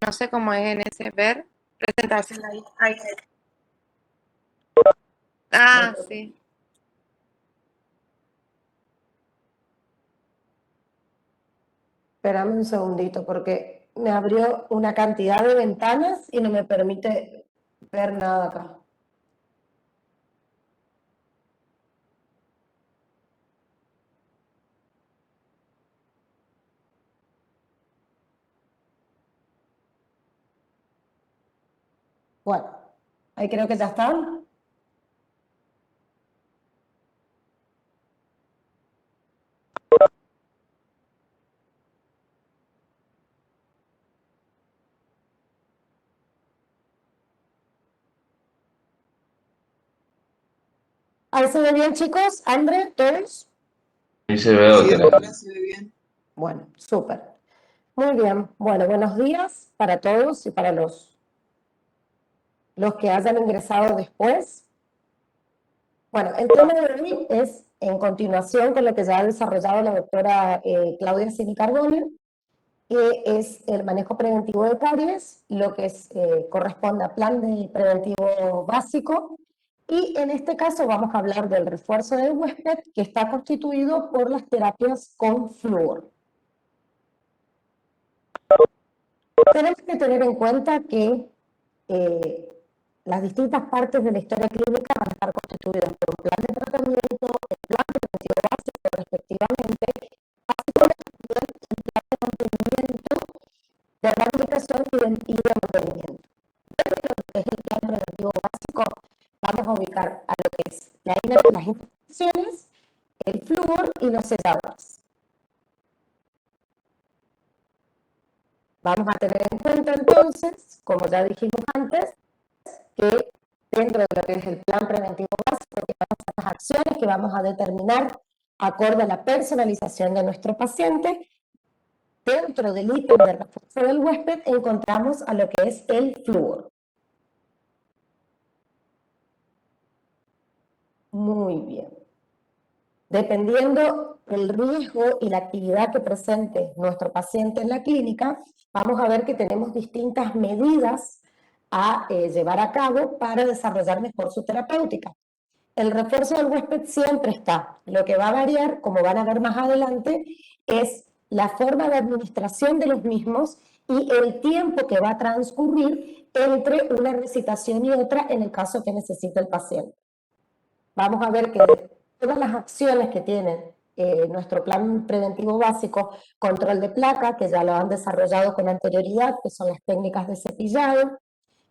no sé cómo es en ese ver, presentación ahí. Ah, sí. Espérame un segundito porque me abrió una cantidad de ventanas y no me permite ver nada acá. Bueno, ahí creo que ya están. ¿Ahí se ve bien, chicos? ¿André? ¿Todos? Ahí se ve, Sí, doctora. doctora, se ve bien. Bueno, súper. Muy bien. Bueno, buenos días para todos y para los que hayan ingresado después. Bueno, el tema de hoy es en continuación con lo que ya ha desarrollado la doctora Claudia Cini Carbone, que es el manejo preventivo de caries, lo que corresponde a plan de preventivo básico, y en este caso vamos a hablar del refuerzo del huésped, que está constituido por las terapias con flúor. Tenemos que tener en cuenta que las distintas partes de la historia clínica van a estar constituidas por un plan de tratamiento, el plan preventivo básico respectivamente, así como también el plan de mantenimiento, de rehabilitación y de mantenimiento. Dentro de lo que es el plan preventivo básico, vamos a ubicar a lo que es las infecciones, el flúor y los selladores. Vamos a tener en cuenta entonces, como ya dijimos antes, que dentro de lo que es el plan preventivo básico, que van a ser las acciones que vamos a determinar acorde a la personalización de nuestro paciente, dentro del ítem de refuerzo del huésped encontramos a lo que es el flúor. Muy bien. Dependiendo del riesgo y la actividad que presente nuestro paciente en la clínica, vamos a ver que tenemos distintas medidas a llevar a cabo para desarrollar mejor su terapéutica. El refuerzo del huésped siempre está. Lo que va a variar, como van a ver más adelante, es la forma de administración de los mismos y el tiempo que va a transcurrir entre una recitación y otra en el caso que necesite el paciente. Vamos a ver que de todas las acciones que tiene nuestro plan preventivo básico, control de placa, que ya lo han desarrollado con anterioridad, que son las técnicas de cepillado,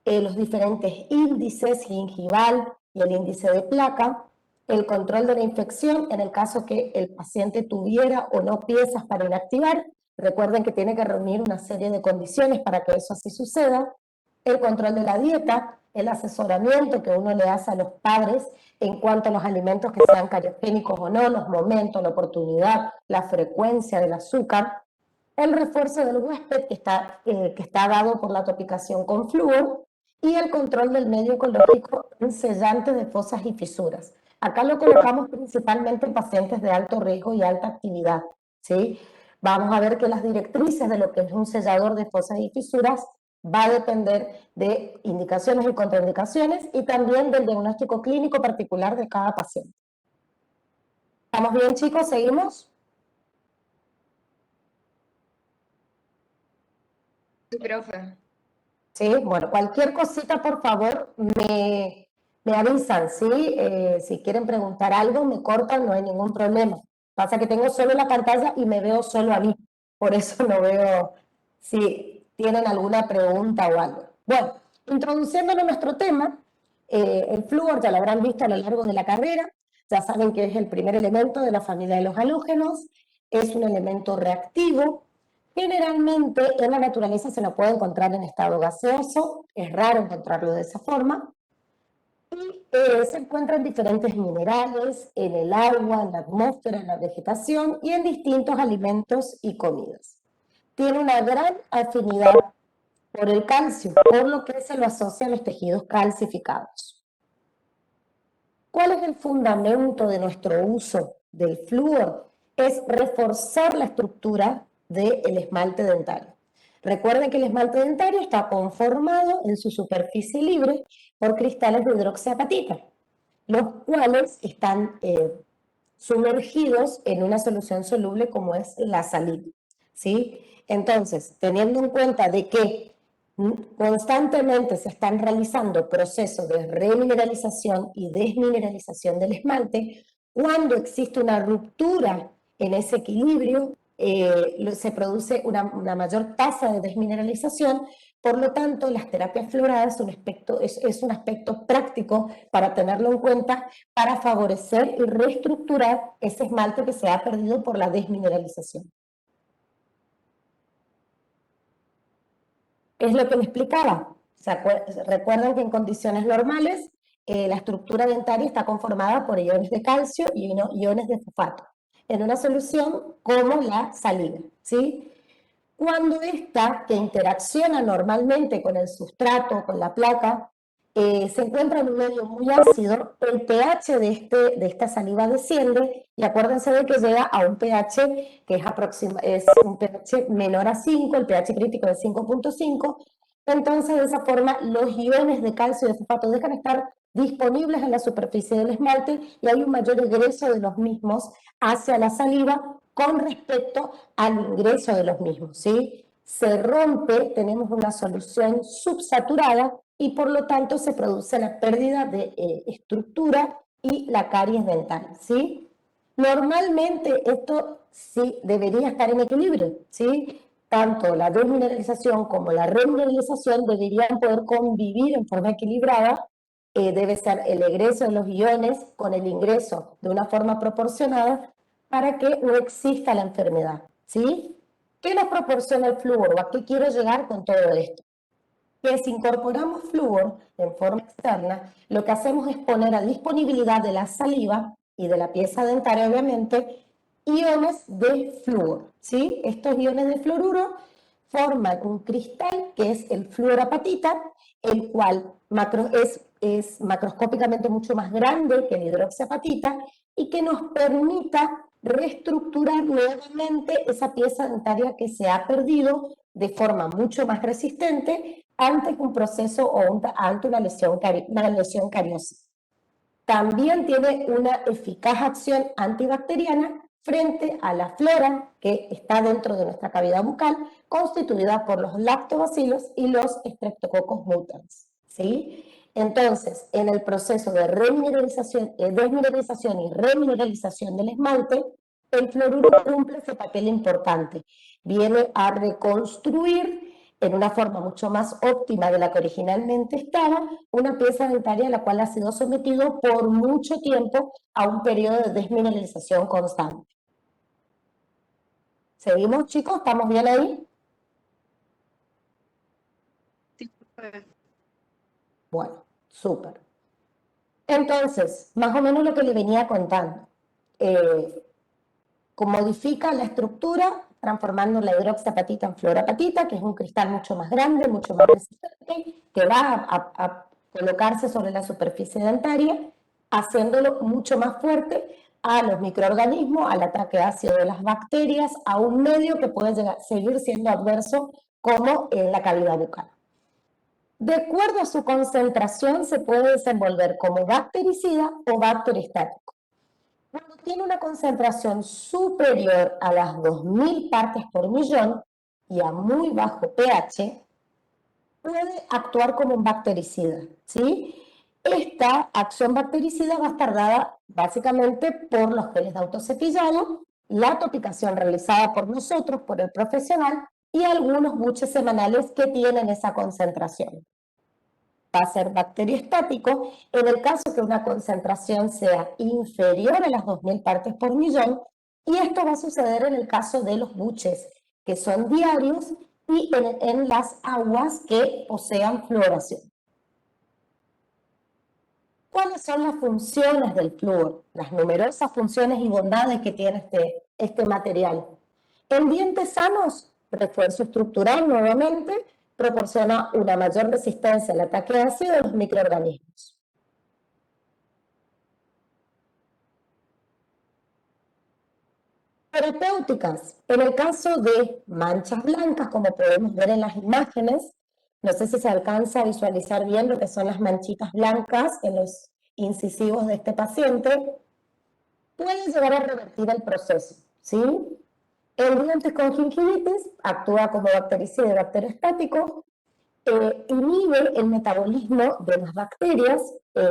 los diferentes índices, gingival y el índice de placa, el control de la infección en el caso que el paciente tuviera o no piezas para inactivar. Recuerden que tiene que reunir una serie de condiciones para que eso así suceda. El control de la dieta, el asesoramiento que uno le hace a los padres en cuanto a los alimentos que sean cariogénicos o no, los momentos, la oportunidad, la frecuencia del azúcar. El refuerzo del huésped que está dado por la topicación con flúor y el control del medio ecológico en sellantes de fosas y fisuras. Acá lo colocamos principalmente en pacientes de alto riesgo y alta actividad, ¿sí? Vamos a ver que las directrices de lo que es un sellador de fosas y fisuras va a depender de indicaciones y contraindicaciones y también del diagnóstico clínico particular de cada paciente. ¿Estamos bien, chicos? ¿Seguimos? Sí, profe. Sí, bueno, cualquier cosita, por favor, me avisan, ¿sí? Si quieren preguntar algo, me cortan, no hay ningún problema. Pasa que tengo solo la pantalla y me veo solo a mí, por eso no veo si tienen alguna pregunta o algo. Bueno, introduciéndonos a nuestro tema, el flúor ya lo habrán visto a lo largo de la carrera, ya saben que es el primer elemento de la familia de los halógenos, es un elemento reactivo. Generalmente en la naturaleza se lo puede encontrar en estado gaseoso, es raro encontrarlo de esa forma, y se encuentra en diferentes minerales, en el agua, en la atmósfera, en la vegetación y en distintos alimentos y comidas. Tiene una gran afinidad por el calcio, por lo que se lo asocia a los tejidos calcificados. ¿Cuál es el fundamento de nuestro uso del flúor? Es reforzar la estructura del esmalte dentario. Recuerden que el esmalte dentario está conformado en su superficie libre por cristales de hidroxiapatita, los cuales están sumergidos en una solución soluble como es la saliva, ¿sí? Entonces, teniendo en cuenta de que constantemente se están realizando procesos de remineralización y desmineralización del esmalte, cuando existe una ruptura en ese equilibrio, se produce una mayor tasa de desmineralización. Por lo tanto, las terapias fluoradas es un aspecto práctico para tenerlo en cuenta para favorecer y reestructurar ese esmalte que se ha perdido por la desmineralización. Es lo que me explicaba. Recuerdan que en condiciones normales la estructura dentaria está conformada por iones de calcio y iones de fosfato en una solución como la saliva, ¿sí? Cuando esta, que interacciona normalmente con el sustrato, con la placa, se encuentra en un medio muy ácido, el pH de esta saliva desciende y acuérdense de que llega a un pH que es un pH menor a 5, el pH crítico es 5.5, entonces de esa forma los iones de calcio y de fosfato dejan de estar disponibles en la superficie del esmalte y hay un mayor egreso de los mismos hacia la saliva con respecto al ingreso de los mismos, ¿sí? Se rompe, tenemos una solución subsaturada y por lo tanto se produce la pérdida de estructura y la caries dental, ¿sí? Normalmente esto sí debería estar en equilibrio, ¿sí? Tanto la desmineralización como la remineralización deberían poder convivir en forma equilibrada. Debe ser el egreso de los iones con el ingreso de una forma proporcionada para que no exista la enfermedad, ¿sí? ¿Qué nos proporciona el flúor? ¿O a qué quiero llegar con todo esto? Que si incorporamos flúor en forma externa, lo que hacemos es poner a disponibilidad de la saliva y de la pieza dentaria, obviamente, iones de flúor, ¿sí? Estos iones de fluoruro forman un cristal que es el fluorapatita, el cual es macroscópicamente mucho más grande que el hidroxiapatita y que nos permita reestructurar nuevamente esa pieza dentaria que se ha perdido de forma mucho más resistente ante un proceso o ante una lesión cariosa. También tiene una eficaz acción antibacteriana frente a la flora que está dentro de nuestra cavidad bucal, constituida por los lactobacilos y los streptococcus mutans, ¿sí? Entonces, en el proceso de desmineralización y remineralización del esmalte, el fluoruro cumple ese papel importante. Viene a reconstruir en una forma mucho más óptima de la que originalmente estaba, una pieza dentaria a la cual ha sido sometido por mucho tiempo a un periodo de desmineralización constante. ¿Seguimos, chicos? ¿Estamos bien ahí? Sí, Bueno, súper. Entonces, más o menos lo que le venía contando. Modifica la estructura transformando la hidroxiapatita en fluorapatita, que es un cristal mucho más grande, mucho más resistente, que va a colocarse sobre la superficie dentaria, haciéndolo mucho más fuerte a los microorganismos, al ataque ácido de las bacterias, a un medio que puede seguir siendo adverso como en la cavidad bucal. De acuerdo a su concentración, se puede desenvolver como bactericida o bacteriostático. Cuando tiene una concentración superior a las 2000 partes por millón y a muy bajo pH, puede actuar como un bactericida, ¿sí? Esta acción bactericida va a estar dada básicamente por los geles de autocepillado, la topicación realizada por nosotros, por el profesional, y algunos buches semanales que tienen esa concentración. Va a ser bacteriostático en el caso que una concentración sea inferior a las 2000 partes por millón, y esto va a suceder en el caso de los buches, que son diarios, y en las aguas que posean fluoración. ¿Cuáles son las funciones del flúor? Las numerosas funciones y bondades que tiene este material. En dientes sanos, refuerzo estructural nuevamente, proporciona una mayor resistencia al ataque ácido de los microorganismos. Terapéuticas. En el caso de manchas blancas, como podemos ver en las imágenes, no sé si se alcanza a visualizar bien lo que son las manchitas blancas en los incisivos de este paciente, pueden llegar a revertir el proceso, ¿sí? El diente con gingivitis actúa como bactericida y bacteriostático, inhibe el metabolismo de las bacterias,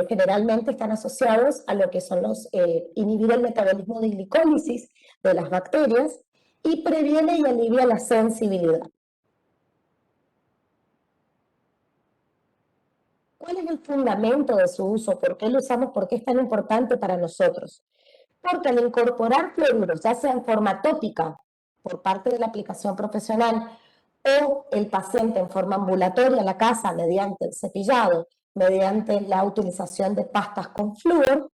generalmente están asociados a lo que son inhibir el metabolismo de glicólisis de las bacterias y previene y alivia la sensibilidad. ¿Cuál es el fundamento de su uso? ¿Por qué lo usamos? ¿Por qué es tan importante para nosotros? Porque al incorporar fluoruros, ya sea en forma tópica por parte de la aplicación profesional o el paciente en forma ambulatoria en la casa mediante el cepillado, mediante la utilización de pastas con flúor,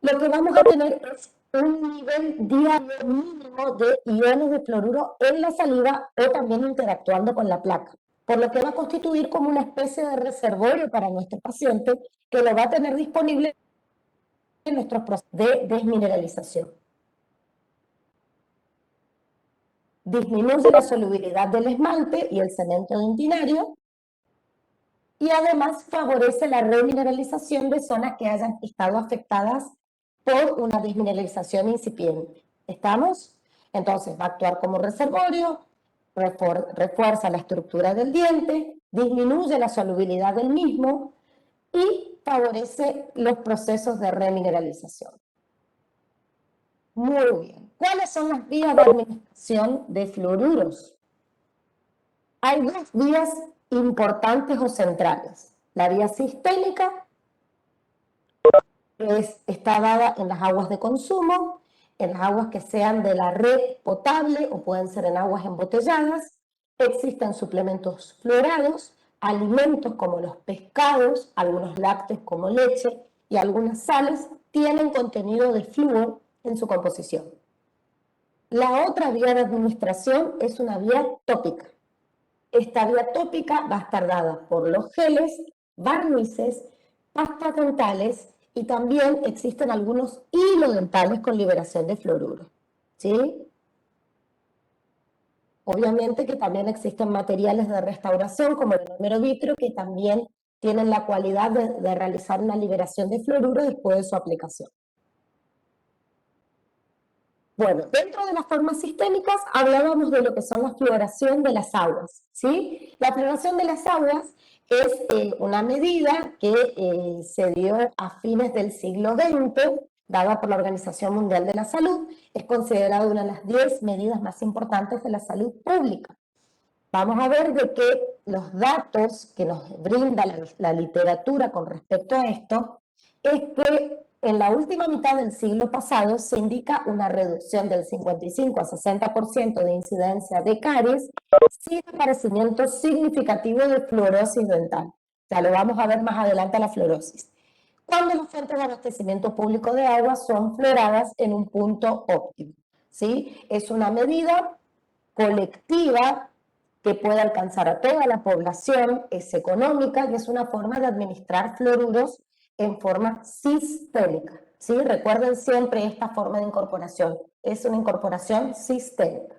lo que vamos a tener es un nivel diario mínimo de iones de fluoruro en la saliva o también interactuando con la placa, por lo que va a constituir como una especie de reservorio para nuestro paciente que lo va a tener disponible en nuestros procesos de desmineralización. Disminuye la solubilidad del esmalte y el cemento dentinario y además favorece la remineralización de zonas que hayan estado afectadas por una desmineralización incipiente. ¿Estamos? Entonces va a actuar como reservorio, refuerza la estructura del diente, disminuye la solubilidad del mismo y favorece los procesos de remineralización. Muy bien. ¿Cuáles son las vías de administración de fluoruros? Hay dos vías importantes o centrales. La vía sistémica está dada en las aguas de consumo, en las aguas que sean de la red potable o pueden ser en aguas embotelladas. Existen suplementos fluorados, alimentos como los pescados, algunos lácteos como leche y algunas sales tienen contenido de flúor en su composición. La otra vía de administración es una vía tópica. Esta vía tópica va a estar dada por los geles, barnices, pastas dentales y también existen algunos hilos dentales con liberación de fluoruro. ¿Sí? Obviamente que también existen materiales de restauración como el número vitrio que también tienen la cualidad de realizar una liberación de fluoruro después de su aplicación. Bueno, dentro de las formas sistémicas hablábamos de lo que son la fluoración de las aguas, ¿sí? La fluoración de las aguas es una medida que se dio a fines del siglo XX, dada por la Organización Mundial de la Salud, es considerada una de las 10 medidas más importantes de la salud pública. Vamos a ver de que los datos que nos brinda la literatura con respecto a esto es que en la última mitad del siglo pasado se indica una reducción del 55 a 60% de incidencia de caries sin aparecimiento significativo de fluorosis dental. Ya lo vamos a ver más adelante a la fluorosis. Cuando las fuentes de abastecimiento público de agua son fluoradas en un punto óptimo, ¿sí? Es una medida colectiva que puede alcanzar a toda la población, es económica y es una forma de administrar fluoruros en forma sistémica. ¿Sí? Recuerden siempre esta forma de incorporación, es una incorporación sistémica.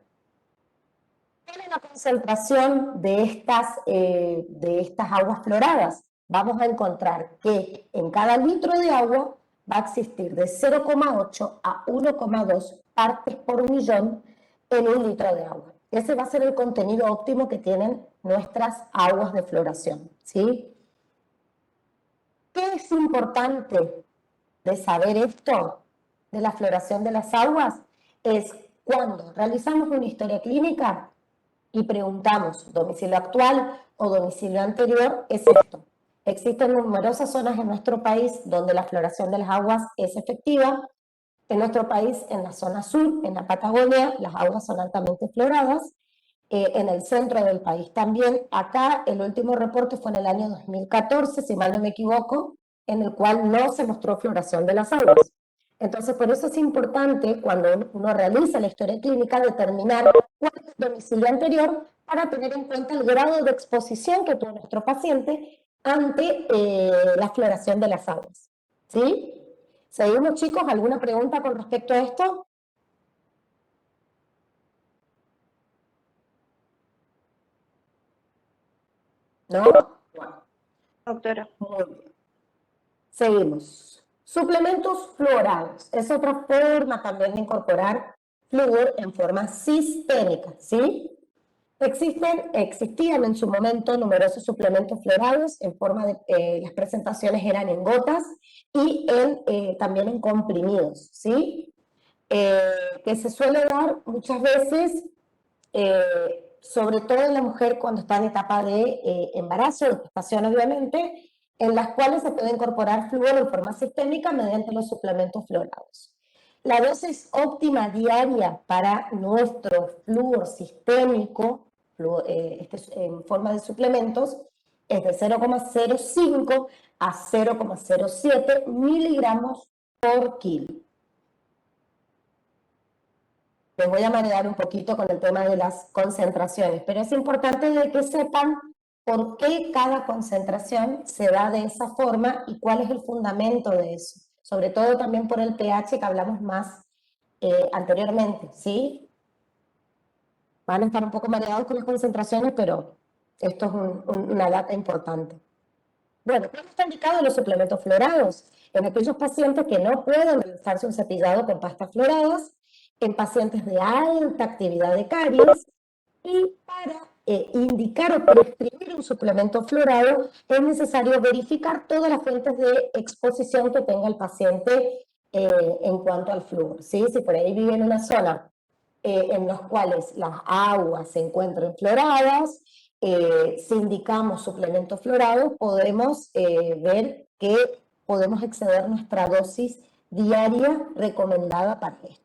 ¿Cuál es la concentración de estas aguas fluoradas? Vamos a encontrar que en cada litro de agua va a existir de 0,8 a 1,2 partes por millón en un litro de agua. Ese va a ser el contenido óptimo que tienen nuestras aguas de floración, ¿sí? ¿Qué es importante de saber esto de la floración de las aguas? Es cuando realizamos una historia clínica y preguntamos domicilio actual o domicilio anterior, es esto. Existen numerosas zonas en nuestro país donde la floración de las aguas es efectiva. En nuestro país, en la zona sur, en la Patagonia, las aguas son altamente floradas. En el centro del país también. Acá el último reporte fue en el año 2014, si mal no me equivoco, en el cual no se mostró floración de las aguas. Entonces, por eso es importante cuando uno realiza la historia clínica determinar cuál es el domicilio anterior para tener en cuenta el grado de exposición que tuvo nuestro paciente ante la floración de las aguas. ¿Sí? ¿Seguimos, chicos? ¿Alguna pregunta con respecto a esto? ¿no? Bueno, Doctora. muy bien. Seguimos. Suplementos fluorados. Es otra forma también de incorporar flúor en forma sistémica, ¿sí? Existían en su momento numerosos suplementos fluorados en forma de, las presentaciones eran en gotas y también en comprimidos, ¿sí? Que se suele dar muchas veces, sobre todo en la mujer cuando está en etapa de embarazo, de gestación obviamente, en las cuales se puede incorporar flúor en forma sistémica mediante los suplementos fluorados. La dosis óptima diaria para nuestro flúor sistémico, en forma de suplementos, es de 0,05 a 0,07 miligramos por kilo. Les voy a marear un poquito con el tema de las concentraciones, pero es importante de que sepan por qué cada concentración se da de esa forma y cuál es el fundamento de eso. Sobre todo también por el pH que hablamos más anteriormente, ¿sí? Van a estar un poco mareados con las concentraciones, pero esto es una data importante. Bueno, ¿cómo está indicado los suplementos fluorados? En aquellos pacientes que no pueden realizarse un cepillado con pastas fluoradas, en pacientes de alta actividad de caries, y para indicar o prescribir un suplemento fluorado es necesario verificar todas las fuentes de exposición que tenga el paciente en cuanto al flúor, ¿sí? Si por ahí vive en una zona en los cuales las aguas se encuentran fluoradas, si indicamos suplementos fluorados, podemos ver que podemos exceder nuestra dosis diaria recomendada para esto.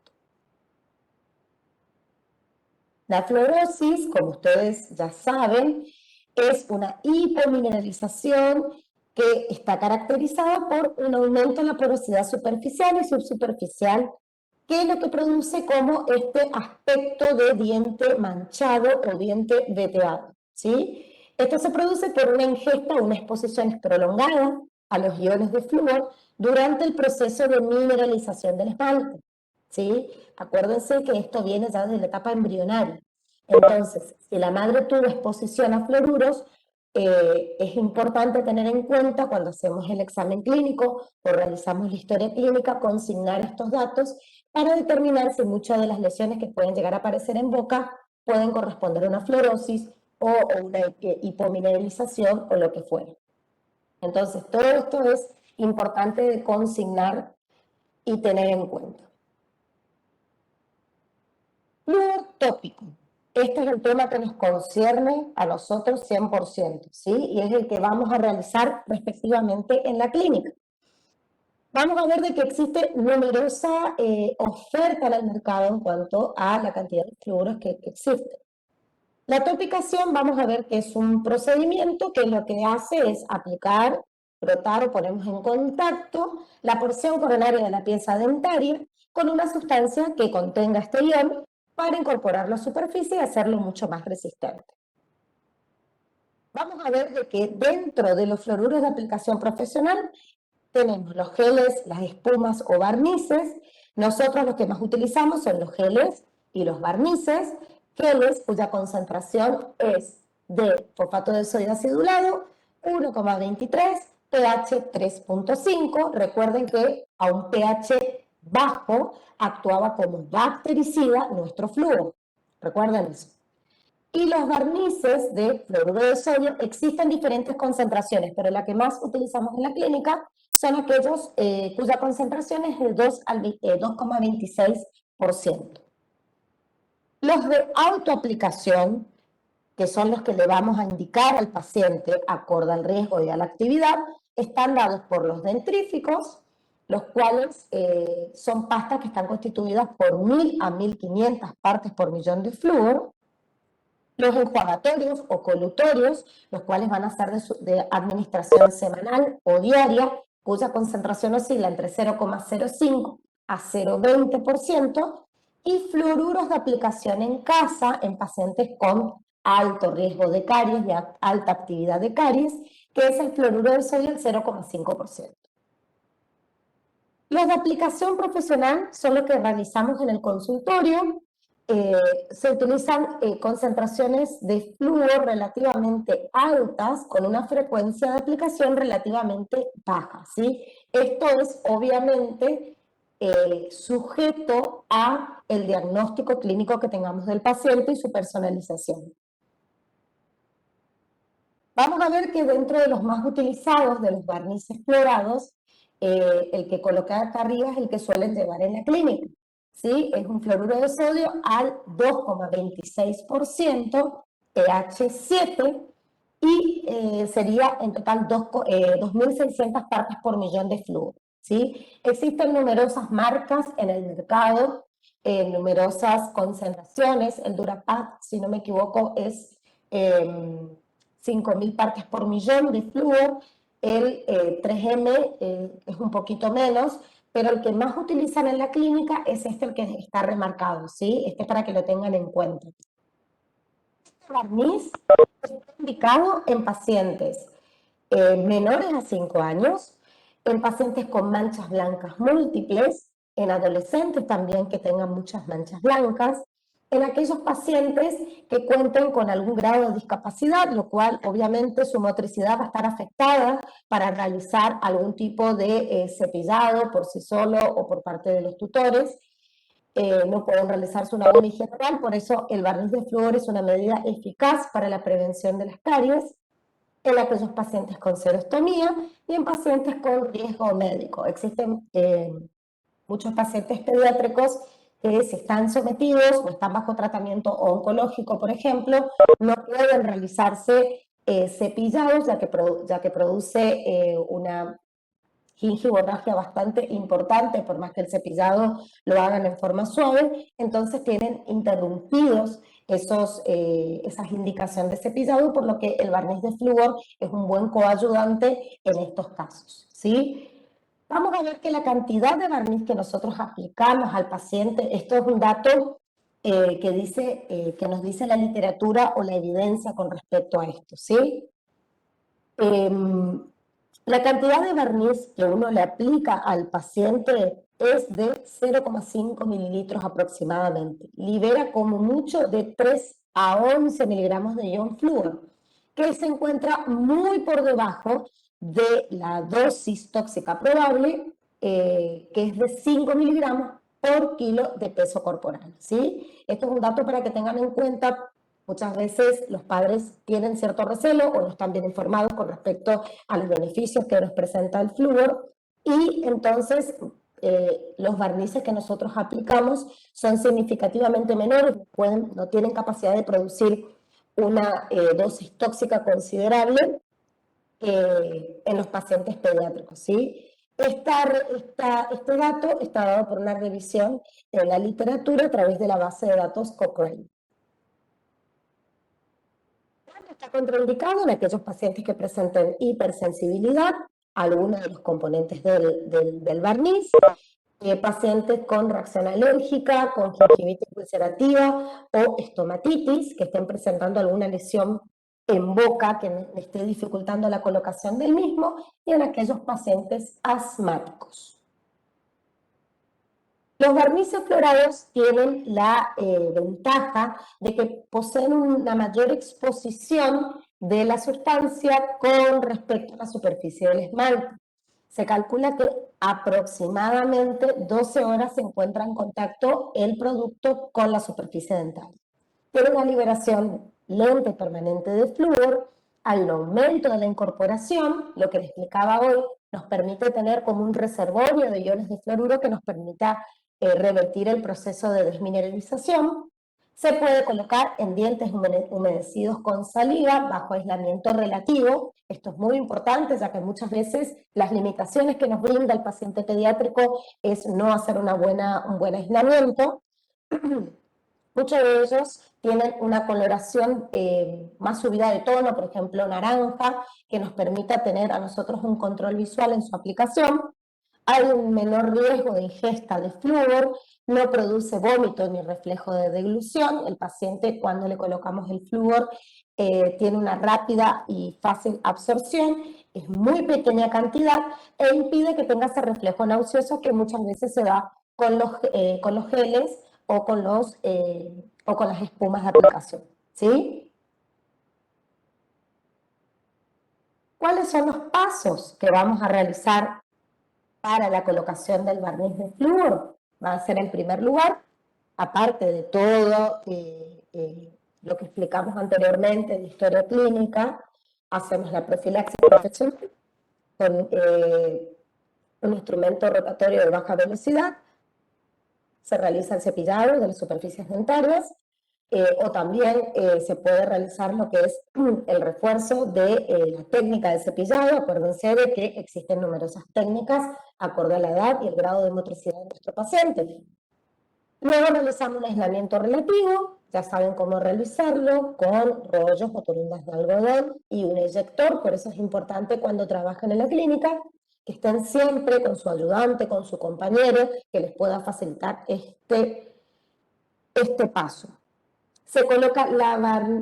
La fluorosis, como ustedes ya saben, es una hipomineralización que está caracterizada por un aumento en la porosidad superficial y subsuperficial, que es lo que produce como este aspecto de diente manchado o diente veteado, ¿sí? Esto se produce por una ingesta o una exposición prolongada a los iones de flúor durante el proceso de mineralización del esmalte, ¿sí? Acuérdense que esto viene ya desde la etapa embrionaria. Entonces, si la madre tuvo exposición a fluoruros, es importante tener en cuenta cuando hacemos el examen clínico o realizamos la historia clínica, consignar estos datos para determinar si muchas de las lesiones que pueden llegar a aparecer en boca pueden corresponder a una fluorosis o una hipomineralización o lo que fuera. Entonces, todo esto es importante de consignar y tener en cuenta. Flúor tópico. Este es el tema que nos concierne a nosotros 100%, ¿sí? Y es el que vamos a realizar respectivamente en la clínica. Vamos a ver de que existe numerosa oferta en el mercado en cuanto a la cantidad de fluoros que existe. La topicación, vamos a ver que es un procedimiento que lo que hace es aplicar, frotar o ponemos en contacto la porción coronaria de la pieza dentaria con una sustancia que contenga este ion para incorporarlo a superficie y hacerlo mucho más resistente. Vamos a ver de que dentro de los fluoruros de aplicación profesional tenemos los geles, las espumas o barnices. Nosotros los que más utilizamos son los geles y los barnices. Geles cuya concentración es de fosfato de sodio acidulado 1,23, pH 3,5. Recuerden que a un pH bajo actuaba como bactericida nuestro flúor. Recuerden eso. Y los barnices de fluoruro de sodio existen diferentes concentraciones, pero la que más utilizamos en la clínica son aquellos cuya concentración es de 2,26%. Los de autoaplicación, que son los que le vamos a indicar al paciente acorde al riesgo y a la actividad, están dados por los dentríficos, los cuales son pastas que están constituidas por 1.000 a 1.500 partes por millón de flúor. Los enjuagatorios o colutorios, los cuales van a ser de administración semanal o diaria, cuya concentración oscila entre 0,05 a 0,20%, y fluoruros de aplicación en casa en pacientes con alto riesgo de caries, de alta actividad de caries, que es el fluoruro de sodio el 0,5%. Los de aplicación profesional son los que realizamos en el consultorio, se utilizan concentraciones de flúor relativamente altas con una frecuencia de aplicación relativamente baja, ¿sí? Esto es obviamente sujeto a el diagnóstico clínico que tengamos del paciente y su personalización. Vamos a ver que dentro de los más utilizados de los barnices fluorados, el que coloqué acá arriba es el que suelen llevar en la clínica. ¿Sí? Es un fluoruro de sodio al 2,26%, pH 7, y sería en total 2.600 partes por millón de flúor. ¿Sí? Existen numerosas marcas en el mercado, numerosas concentraciones. El Durapac, si no me equivoco, es 5.000 partes por millón de flúor. El 3M es un poquito menos, pero el que más utilizan en la clínica es este, el que está remarcado, ¿sí? Este es para que lo tengan en cuenta. Este barniz está indicado en pacientes menores a 5 años, en pacientes con manchas blancas múltiples, en adolescentes también que tengan muchas manchas blancas, en aquellos pacientes que cuenten con algún grado de discapacidad, lo cual obviamente su motricidad va a estar afectada para realizar algún tipo de cepillado por sí solo o por parte de los tutores. No pueden realizarse una buena higiene oral, por eso el barniz de flúor es una medida eficaz para la prevención de las caries en aquellos pacientes con serostomía y en pacientes con riesgo médico. Existen muchos pacientes pediátricos que si están sometidos o están bajo tratamiento oncológico, por ejemplo, no pueden realizarse cepillados, ya que produce una gingivorragia bastante importante, por más que el cepillado lo hagan en forma suave, entonces tienen interrumpidos esas indicaciones de cepillado, por lo que el barniz de flúor es un buen coayudante en estos casos, ¿sí? Vamos a ver que la cantidad de barniz que nosotros aplicamos al paciente, esto es un dato que nos dice la literatura o la evidencia con respecto a esto, ¿sí? La cantidad de barniz que uno le aplica al paciente es de 0,5 mililitros aproximadamente. Libera como mucho de 3 a 11 miligramos de ion flúor, que se encuentra muy por debajo de la dosis tóxica probable, que es de 5 miligramos por kilo de peso corporal, ¿sí? Esto es un dato para que tengan en cuenta. Muchas veces los padres tienen cierto recelo o no están bien informados con respecto a los beneficios que nos presenta el flúor, y entonces los barnices que nosotros aplicamos son significativamente menores, no tienen capacidad de producir una dosis tóxica considerable en los pacientes pediátricos, ¿sí? Este dato está dado por una revisión en la literatura a través de la base de datos Cochrane. Está contraindicado en aquellos pacientes que presenten hipersensibilidad a alguno de los componentes del barniz, pacientes con reacción alérgica, con gingivitis ulcerativa o estomatitis, que estén presentando alguna lesión en boca que esté dificultando la colocación del mismo, y en aquellos pacientes asmáticos. Los barnices fluorados tienen la ventaja de que poseen una mayor exposición de la sustancia con respecto a la superficie del esmalte. Se calcula que aproximadamente 12 horas se encuentra en contacto el producto con la superficie dental. Tiene una liberación lenta y permanente de flúor. Al aumento de la incorporación, lo que les explicaba hoy, nos permite tener como un reservorio de iones de fluoruro que nos permita revertir el proceso de desmineralización. Se puede colocar en dientes humedecidos con saliva bajo aislamiento relativo. Esto es muy importante, ya que muchas veces las limitaciones que nos brinda el paciente pediátrico es no hacer un buen aislamiento. Muchos de ellos tienen una coloración más subida de tono, por ejemplo naranja, que nos permita tener a nosotros un control visual en su aplicación. Hay un menor riesgo de ingesta de flúor, no produce vómito ni reflejo de deglución. El paciente, cuando le colocamos el flúor, tiene una rápida y fácil absorción, es muy pequeña cantidad e impide que tenga ese reflejo nauseoso que muchas veces se da con los geles o con las espumas de aplicación, ¿sí? ¿Cuáles son los pasos que vamos a realizar para la colocación del barniz de flúor? Va a ser en primer lugar, aparte de todo lo que explicamos anteriormente de historia clínica, hacemos la profilaxis profesional con un instrumento rotatorio de baja velocidad, se realiza el cepillado de las superficies dentarias, o también se puede realizar lo que es el refuerzo de la técnica de cepillado. Acuérdense de que existen numerosas técnicas acorde a la edad y el grado de motricidad de nuestro paciente. Luego realizamos un aislamiento relativo, ya saben cómo realizarlo, con rollos o turindas de algodón y un eyector. Por eso es importante cuando trabajan en la clínica que estén siempre con su ayudante, con su compañero, que les pueda facilitar este paso. Se coloca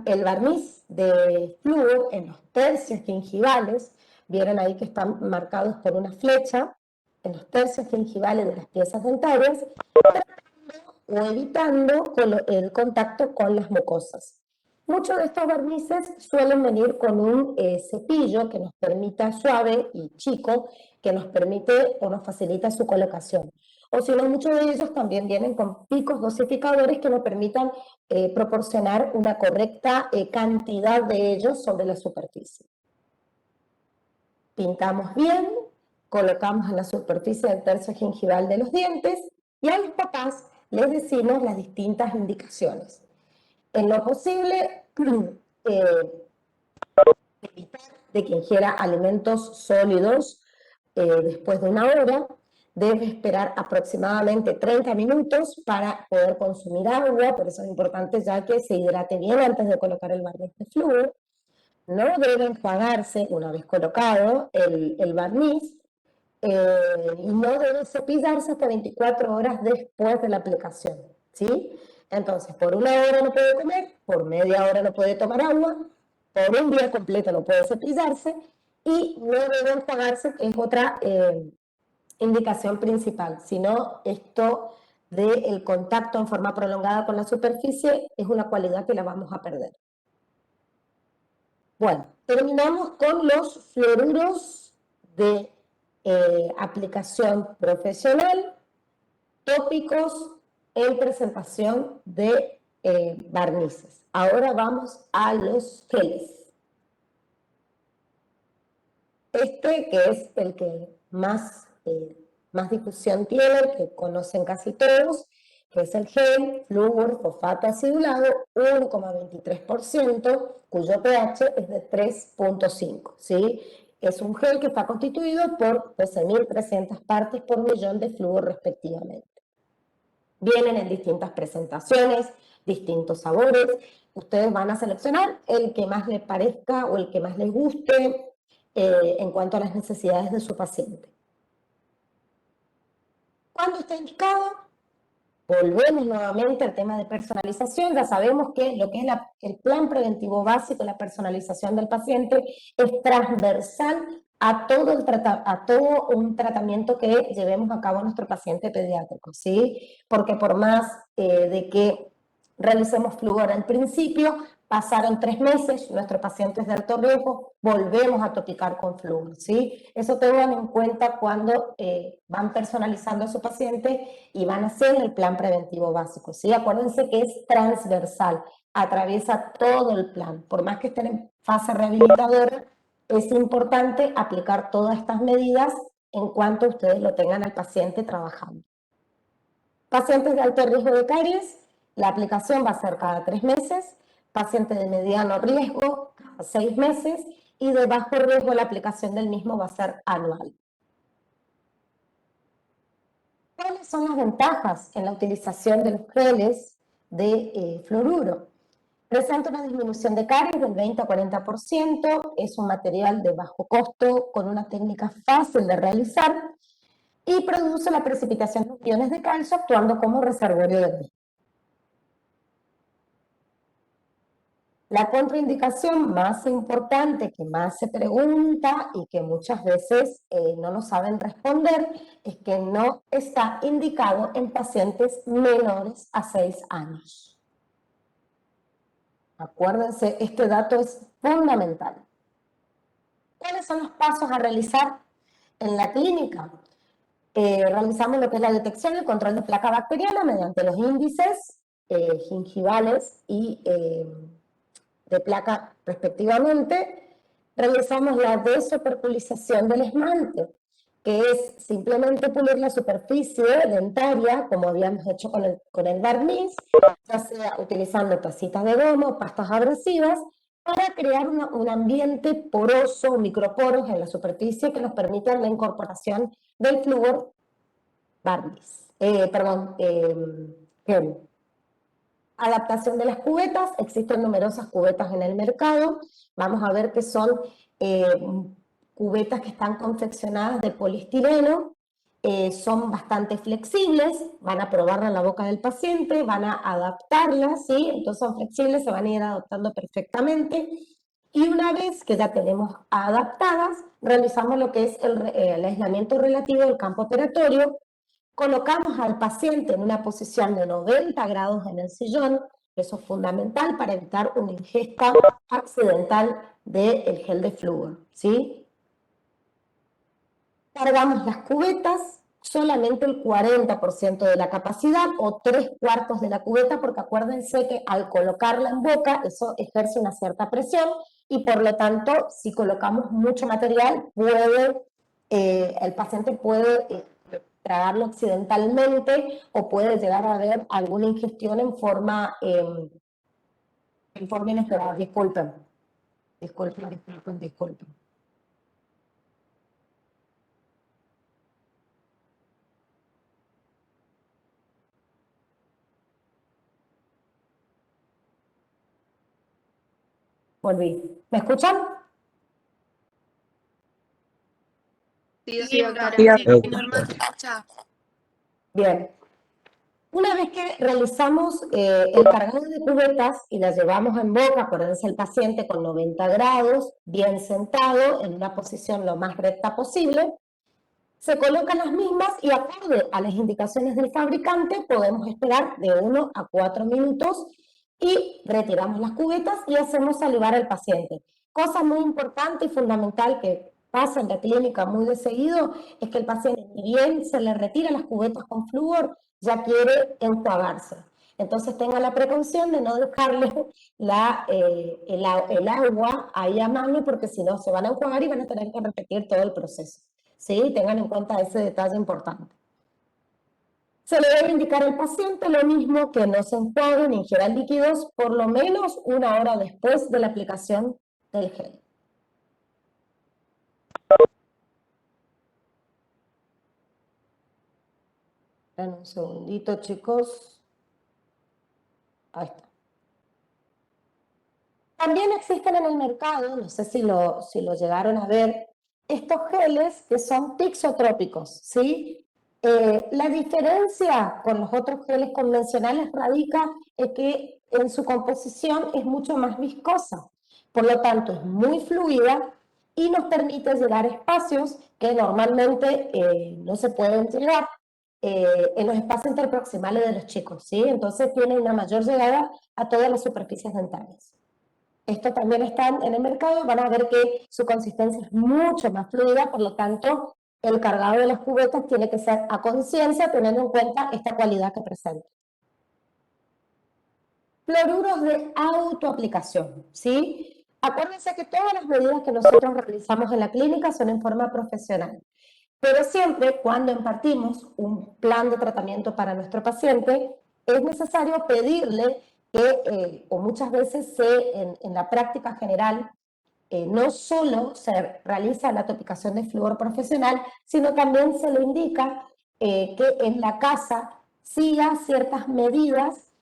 el barniz de flúor en los tercios gingivales. Vieron ahí que están marcados por una flecha en los tercios gingivales de las piezas dentarias, o evitando el contacto con las mucosas. Muchos de estos barnices suelen venir con un cepillo que nos permita suave y chico, que nos permite o nos facilita su colocación. O si no, muchos de ellos también vienen con picos dosificadores que nos permitan proporcionar una correcta cantidad de ellos sobre la superficie. Pintamos bien, colocamos en la superficie del tercio gingival de los dientes y a los papás les decimos las distintas indicaciones. En lo posible, evitar de que ingiera alimentos sólidos después de 1 hora. Debe esperar aproximadamente 30 minutos para poder consumir agua, por eso es importante ya que se hidrate bien antes de colocar el barniz de flúor. No debe enjuagarse una vez colocado el barniz, y no debe cepillarse hasta 24 horas después de la aplicación, ¿sí? Entonces, por 1 hora no puede comer, por media hora no puede tomar agua, por un día completo no puede cepillarse y no debe enjuagarse, que es otra indicación principal, sino esto del contacto en forma prolongada con la superficie es una cualidad que la vamos a perder. Bueno, terminamos con los fluoruros de aplicación profesional, tópicos en presentación de barnices. Ahora vamos a los geles. Este que es el que más difusión tiene, el que conocen casi todos, que es el gel flúor fosfato acidulado 1,23%, cuyo pH es de 3,5, ¿sí? Es un gel que está constituido por 12.300 partes por millón de flúor respectivamente. Vienen en distintas presentaciones, distintos sabores. Ustedes van a seleccionar el que más les parezca o el que más les guste en cuanto a las necesidades de su paciente. ¿Cuándo está indicado? Volvemos nuevamente al tema de personalización. Ya sabemos que lo que es el plan preventivo básico, la personalización del paciente, es transversal a todo un tratamiento que llevemos a cabo a nuestro paciente pediátrico, ¿sí? Porque por más de que realicemos flúor al principio, pasaron 3 meses, nuestro paciente es de alto riesgo, volvemos a topicar con flúor, ¿sí? Eso tengan en cuenta cuando van personalizando a su paciente y van haciendo el plan preventivo básico, ¿sí? Acuérdense que es transversal, atraviesa todo el plan. Por más que estén en fase rehabilitadora, es importante aplicar todas estas medidas en cuanto ustedes lo tengan al paciente trabajando. Pacientes de alto riesgo de caries, la aplicación va a ser cada 3 meses, pacientes de mediano riesgo cada 6 meses y de bajo riesgo la aplicación del mismo va a ser anual. ¿Cuáles son las ventajas en la utilización de los geles de fluoruro? Presenta una disminución de caries del 20 a 40%, es un material de bajo costo con una técnica fácil de realizar y produce la precipitación de iones de calcio actuando como reservorio de mismo. La contraindicación más importante que más se pregunta y que muchas veces no nos saben responder es que no está indicado en pacientes menores a 6 años. Acuérdense, este dato es fundamental. ¿Cuáles son los pasos a realizar en la clínica? Realizamos lo que es la detección y el control de placa bacteriana mediante los índices gingivales y de placa respectivamente. Realizamos la desoperculización del esmalte, que es simplemente pulir la superficie dentaria, como habíamos hecho con el barniz, ya sea utilizando tacitas de goma o pastas abrasivas, para crear un ambiente poroso, microporos en la superficie que nos permitan la incorporación del flúor barniz, gel. Adaptación de las cubetas, existen numerosas cubetas en el mercado, vamos a ver que son cubetas que están confeccionadas de poliestireno, son bastante flexibles, van a probarla en la boca del paciente, van a adaptarlas, ¿sí? Entonces son flexibles, se van a ir adaptando perfectamente, y una vez que ya tenemos adaptadas, realizamos lo que es el aislamiento relativo del campo operatorio. Colocamos al paciente en una posición de 90 grados en el sillón, eso es fundamental para evitar una ingesta accidental del gel de flúor, ¿sí? Cargamos las cubetas, solamente el 40% de la capacidad o 3/4 de la cubeta, porque acuérdense que al colocarla en boca, eso ejerce una cierta presión y por lo tanto, si colocamos mucho material, el paciente puede tragarlo accidentalmente o puede llegar a haber alguna ingestión en forma inesperada. Disculpen. Volví. ¿Me escuchan? Sí, doctora. Sí, Sí, normal, te escucha. Bien. Una vez que realizamos el cargado de cubetas y las llevamos en boca, acuérdense el paciente con 90 grados, bien sentado, en una posición lo más recta posible, se colocan las mismas y acorde a las indicaciones del fabricante podemos esperar de 1 a 4 minutos y retiramos las cubetas y hacemos salivar al paciente. Cosa muy importante y fundamental que pasa en la clínica muy de seguido es que el paciente, si bien se le retira las cubetas con flúor, ya quiere enjuagarse. Entonces tenga la precaución de no dejarle el agua ahí a mano porque si no se van a enjuagar y van a tener que repetir todo el proceso. ¿Sí? Tengan en cuenta ese detalle importante. Se le debe indicar al paciente lo mismo que no se enjuaguen ni ingieran líquidos por lo menos 1 hora después de la aplicación del gel. Esperen un segundito, chicos. Ahí está. También existen en el mercado, no sé si lo llegaron a ver, estos geles que son tixotrópicos, ¿sí? La diferencia con los otros geles convencionales radica en que en su composición es mucho más viscosa, por lo tanto es muy fluida y nos permite llegar a espacios que normalmente no se pueden llegar en los espacios interproximales de los chicos, ¿sí? Entonces tiene una mayor llegada a todas las superficies dentales. Esto también está en el mercado, van a ver que su consistencia es mucho más fluida, por lo tanto, el cargado de las cubetas tiene que ser a conciencia, teniendo en cuenta esta cualidad que presenta. Fluoruros de autoaplicación, ¿sí? Acuérdense que todas las medidas que nosotros realizamos en la clínica son en forma profesional, pero siempre cuando impartimos un plan de tratamiento para nuestro paciente, es necesario pedirle que, o muchas veces en la práctica general, no solo se realiza la topicación de flúor profesional, sino también se le indica que en la casa siga ciertas medidas,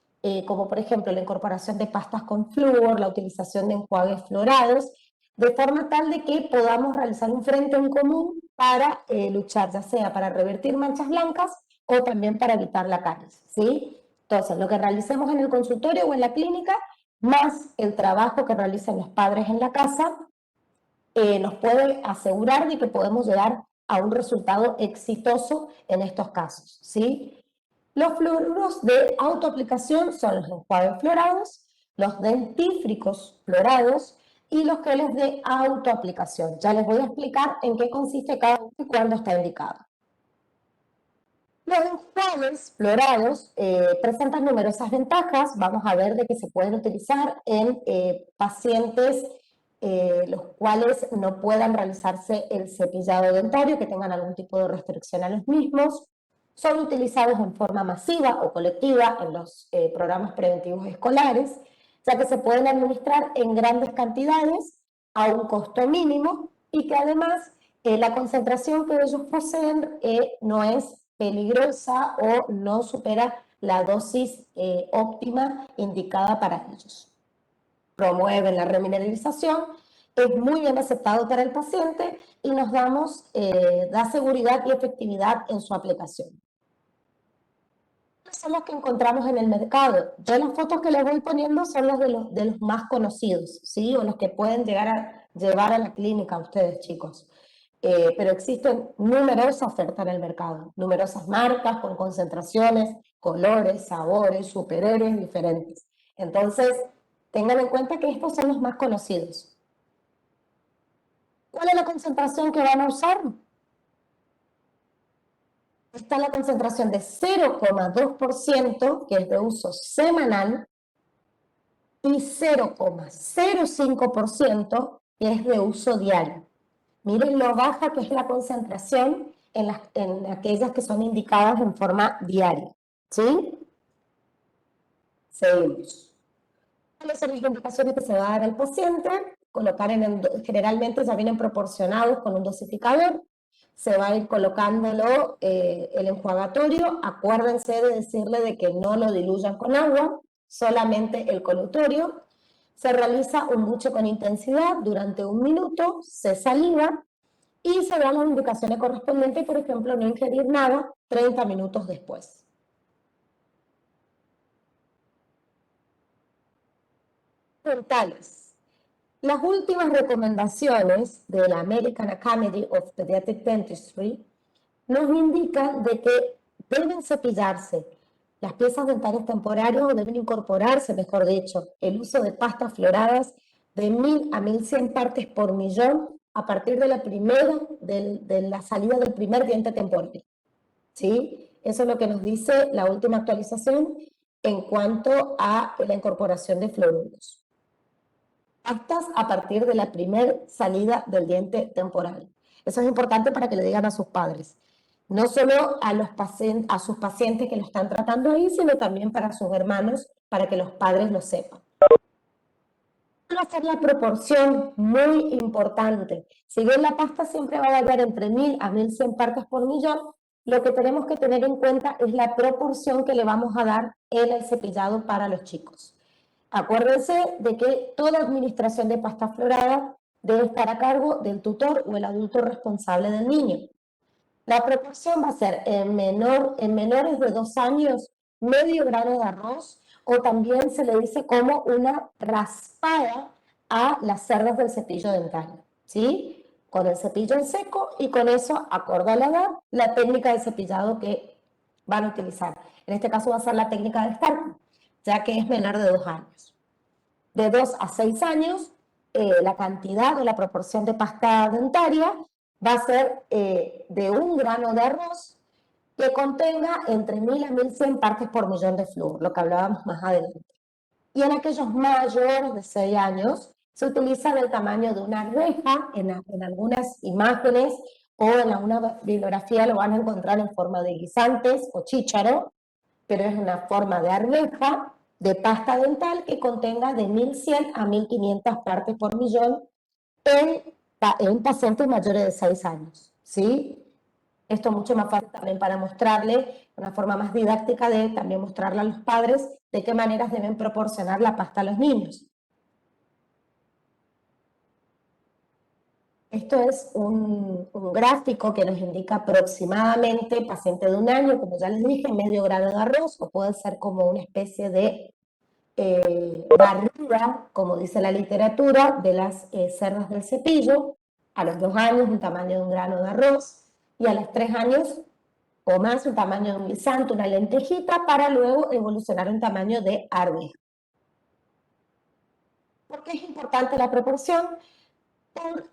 como por ejemplo la incorporación de pastas con flúor, la utilización de enjuagues fluorados, de forma tal de que podamos realizar un frente en común para luchar, ya sea para revertir manchas blancas o también para evitar la caries, ¿sí? Entonces, lo que realicemos en el consultorio o en la clínica más el trabajo que realicen los padres en la casa, nos puede asegurar de que podemos llegar a un resultado exitoso en estos casos, ¿sí? Los fluoruros de autoaplicación son los enjuagues florados, los dentífricos florados y los geles de autoaplicación. Ya les voy a explicar en qué consiste cada uno y cuándo está indicado. Los enjuagues florados presentan numerosas ventajas. Vamos a ver de que se pueden utilizar en pacientes los cuales no puedan realizarse el cepillado dentario, que tengan algún tipo de restricción a los mismos. Son utilizados en forma masiva o colectiva en los programas preventivos escolares, ya que se pueden administrar en grandes cantidades a un costo mínimo y que además la concentración que ellos poseen no es peligrosa o no supera la dosis óptima indicada para ellos. Promueven la remineralización, es muy bien aceptado para el paciente y nos da seguridad y efectividad en su aplicación. Son los que encontramos en el mercado. Yo las fotos que les voy poniendo son las de los más conocidos, ¿sí? O los que pueden llevar a la clínica ustedes, chicos. Pero existen numerosas ofertas en el mercado, numerosas marcas con concentraciones, colores, sabores, superhéroes diferentes. Entonces, tengan en cuenta que estos son los más conocidos. ¿Cuál es la concentración que van a usar? Está la concentración de 0,2%, que es de uso semanal, y 0,05%, que es de uso diario. Miren lo baja que es la concentración en aquellas que son indicadas en forma diaria. ¿Sí? Seguimos. ¿Cuáles son las indicaciones que se va a dar al paciente? Colocar generalmente ya vienen proporcionados con un dosificador. Se va a ir colocándolo el enjuagatorio. Acuérdense de decirle de que no lo diluyan con agua, solamente el colutorio. Se realiza un buche con intensidad durante 1 minuto, se saliva y se dan las indicaciones correspondientes, por ejemplo, no ingerir nada 30 minutos después. Dentales. Las últimas recomendaciones de la American Academy of Pediatric Dentistry nos indican de que deben cepillarse las piezas dentales temporarias o deben incorporarse, mejor dicho, el uso de pastas floradas de 1000 a 1100 partes por millón a partir de la salida del primer diente temporal. ¿Sí? Eso es lo que nos dice la última actualización en cuanto a la incorporación de fluoruros. Pastas a partir de la primera salida del diente temporal. Eso es importante para que le digan a sus padres. No solo a sus pacientes que lo están tratando ahí, sino también para sus hermanos, para que los padres lo sepan. Va a ser la proporción muy importante. Si bien la pasta siempre va a variar entre 1000 a 1100 partes por millón, lo que tenemos que tener en cuenta es la proporción que le vamos a dar en el cepillado para los chicos. Acuérdense de que toda administración de pasta florada debe estar a cargo del tutor o el adulto responsable del niño. La proporción va a ser en menores de 2 años, medio grano de arroz, o también se le dice como una raspada a las cerdas del cepillo dental, ¿sí? Con el cepillo en seco y con eso, acorde a la edad, la técnica de cepillado que van a utilizar. En este caso va a ser la técnica de Stark, ya que es menor de 2 años. De 2 a 6 años, la cantidad o la proporción de pasta dentaria va a ser de 1 grano de arroz que contenga entre 1000 a 1100 partes por millón de flúor, lo que hablábamos más adelante. Y en aquellos mayores de 6 años, se utiliza del tamaño de una arveja, en algunas imágenes o en alguna bibliografía lo van a encontrar en forma de guisantes o chícharo, pero es una forma de arveja de pasta dental que contenga de 1100 a 1500 partes por millón en pacientes mayores de 6 años, ¿sí? Esto es mucho más fácil también para mostrarle, una forma más didáctica de también mostrarle a los padres de qué maneras deben proporcionar la pasta a los niños. Esto es un gráfico que nos indica aproximadamente paciente de 1 año, como ya les dije, medio grano de arroz, o puede ser como una especie de barrida, como dice la literatura, de las cerdas del cepillo, a los 2 años un tamaño de un grano de arroz, y a los 3 años o más un tamaño de un guisante, una lentejita, para luego evolucionar un tamaño de arveja. ¿Por qué es importante la proporción? Por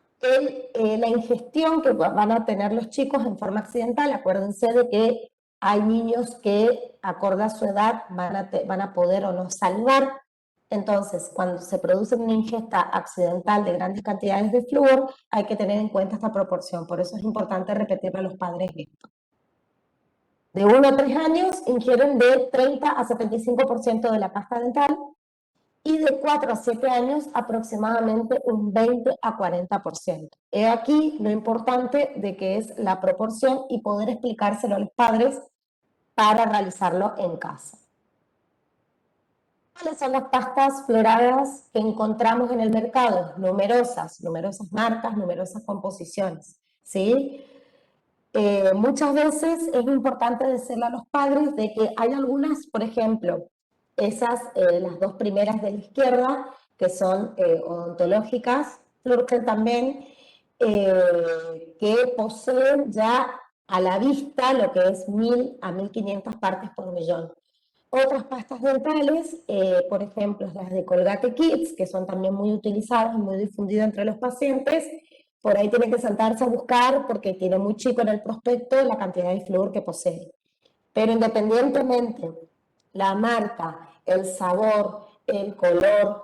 la ingestión que van a tener los chicos en forma accidental. Acuérdense de que hay niños que, acorde a su edad, van a poder o no salvar. Entonces, cuando se produce una ingesta accidental de grandes cantidades de flúor, hay que tener en cuenta esta proporción. Por eso es importante repetirle a los padres esto. De 1 a 3 años ingieren de 30 a 75% de la pasta dental, y de 4 a 7 años aproximadamente un 20 a 40%. He aquí lo importante de que es la proporción y poder explicárselo a los padres para realizarlo en casa. ¿Cuáles son las pastas floradas que encontramos en el mercado? Numerosas marcas, numerosas composiciones, ¿sí? Muchas veces es importante decirle a los padres de que hay algunas, por ejemplo, las 2 primeras de la izquierda, que son odontológicas, Flurkel también, que poseen ya a la vista lo que es 1000 a 1500 partes por millón. Otras pastas dentales, por ejemplo, las de Colgate Kids, que son también muy utilizadas y muy difundidas entre los pacientes, por ahí tienen que sentarse a buscar porque tiene muy chico en el prospecto la cantidad de flúor que posee. Pero independientemente, la marca, el sabor, el color,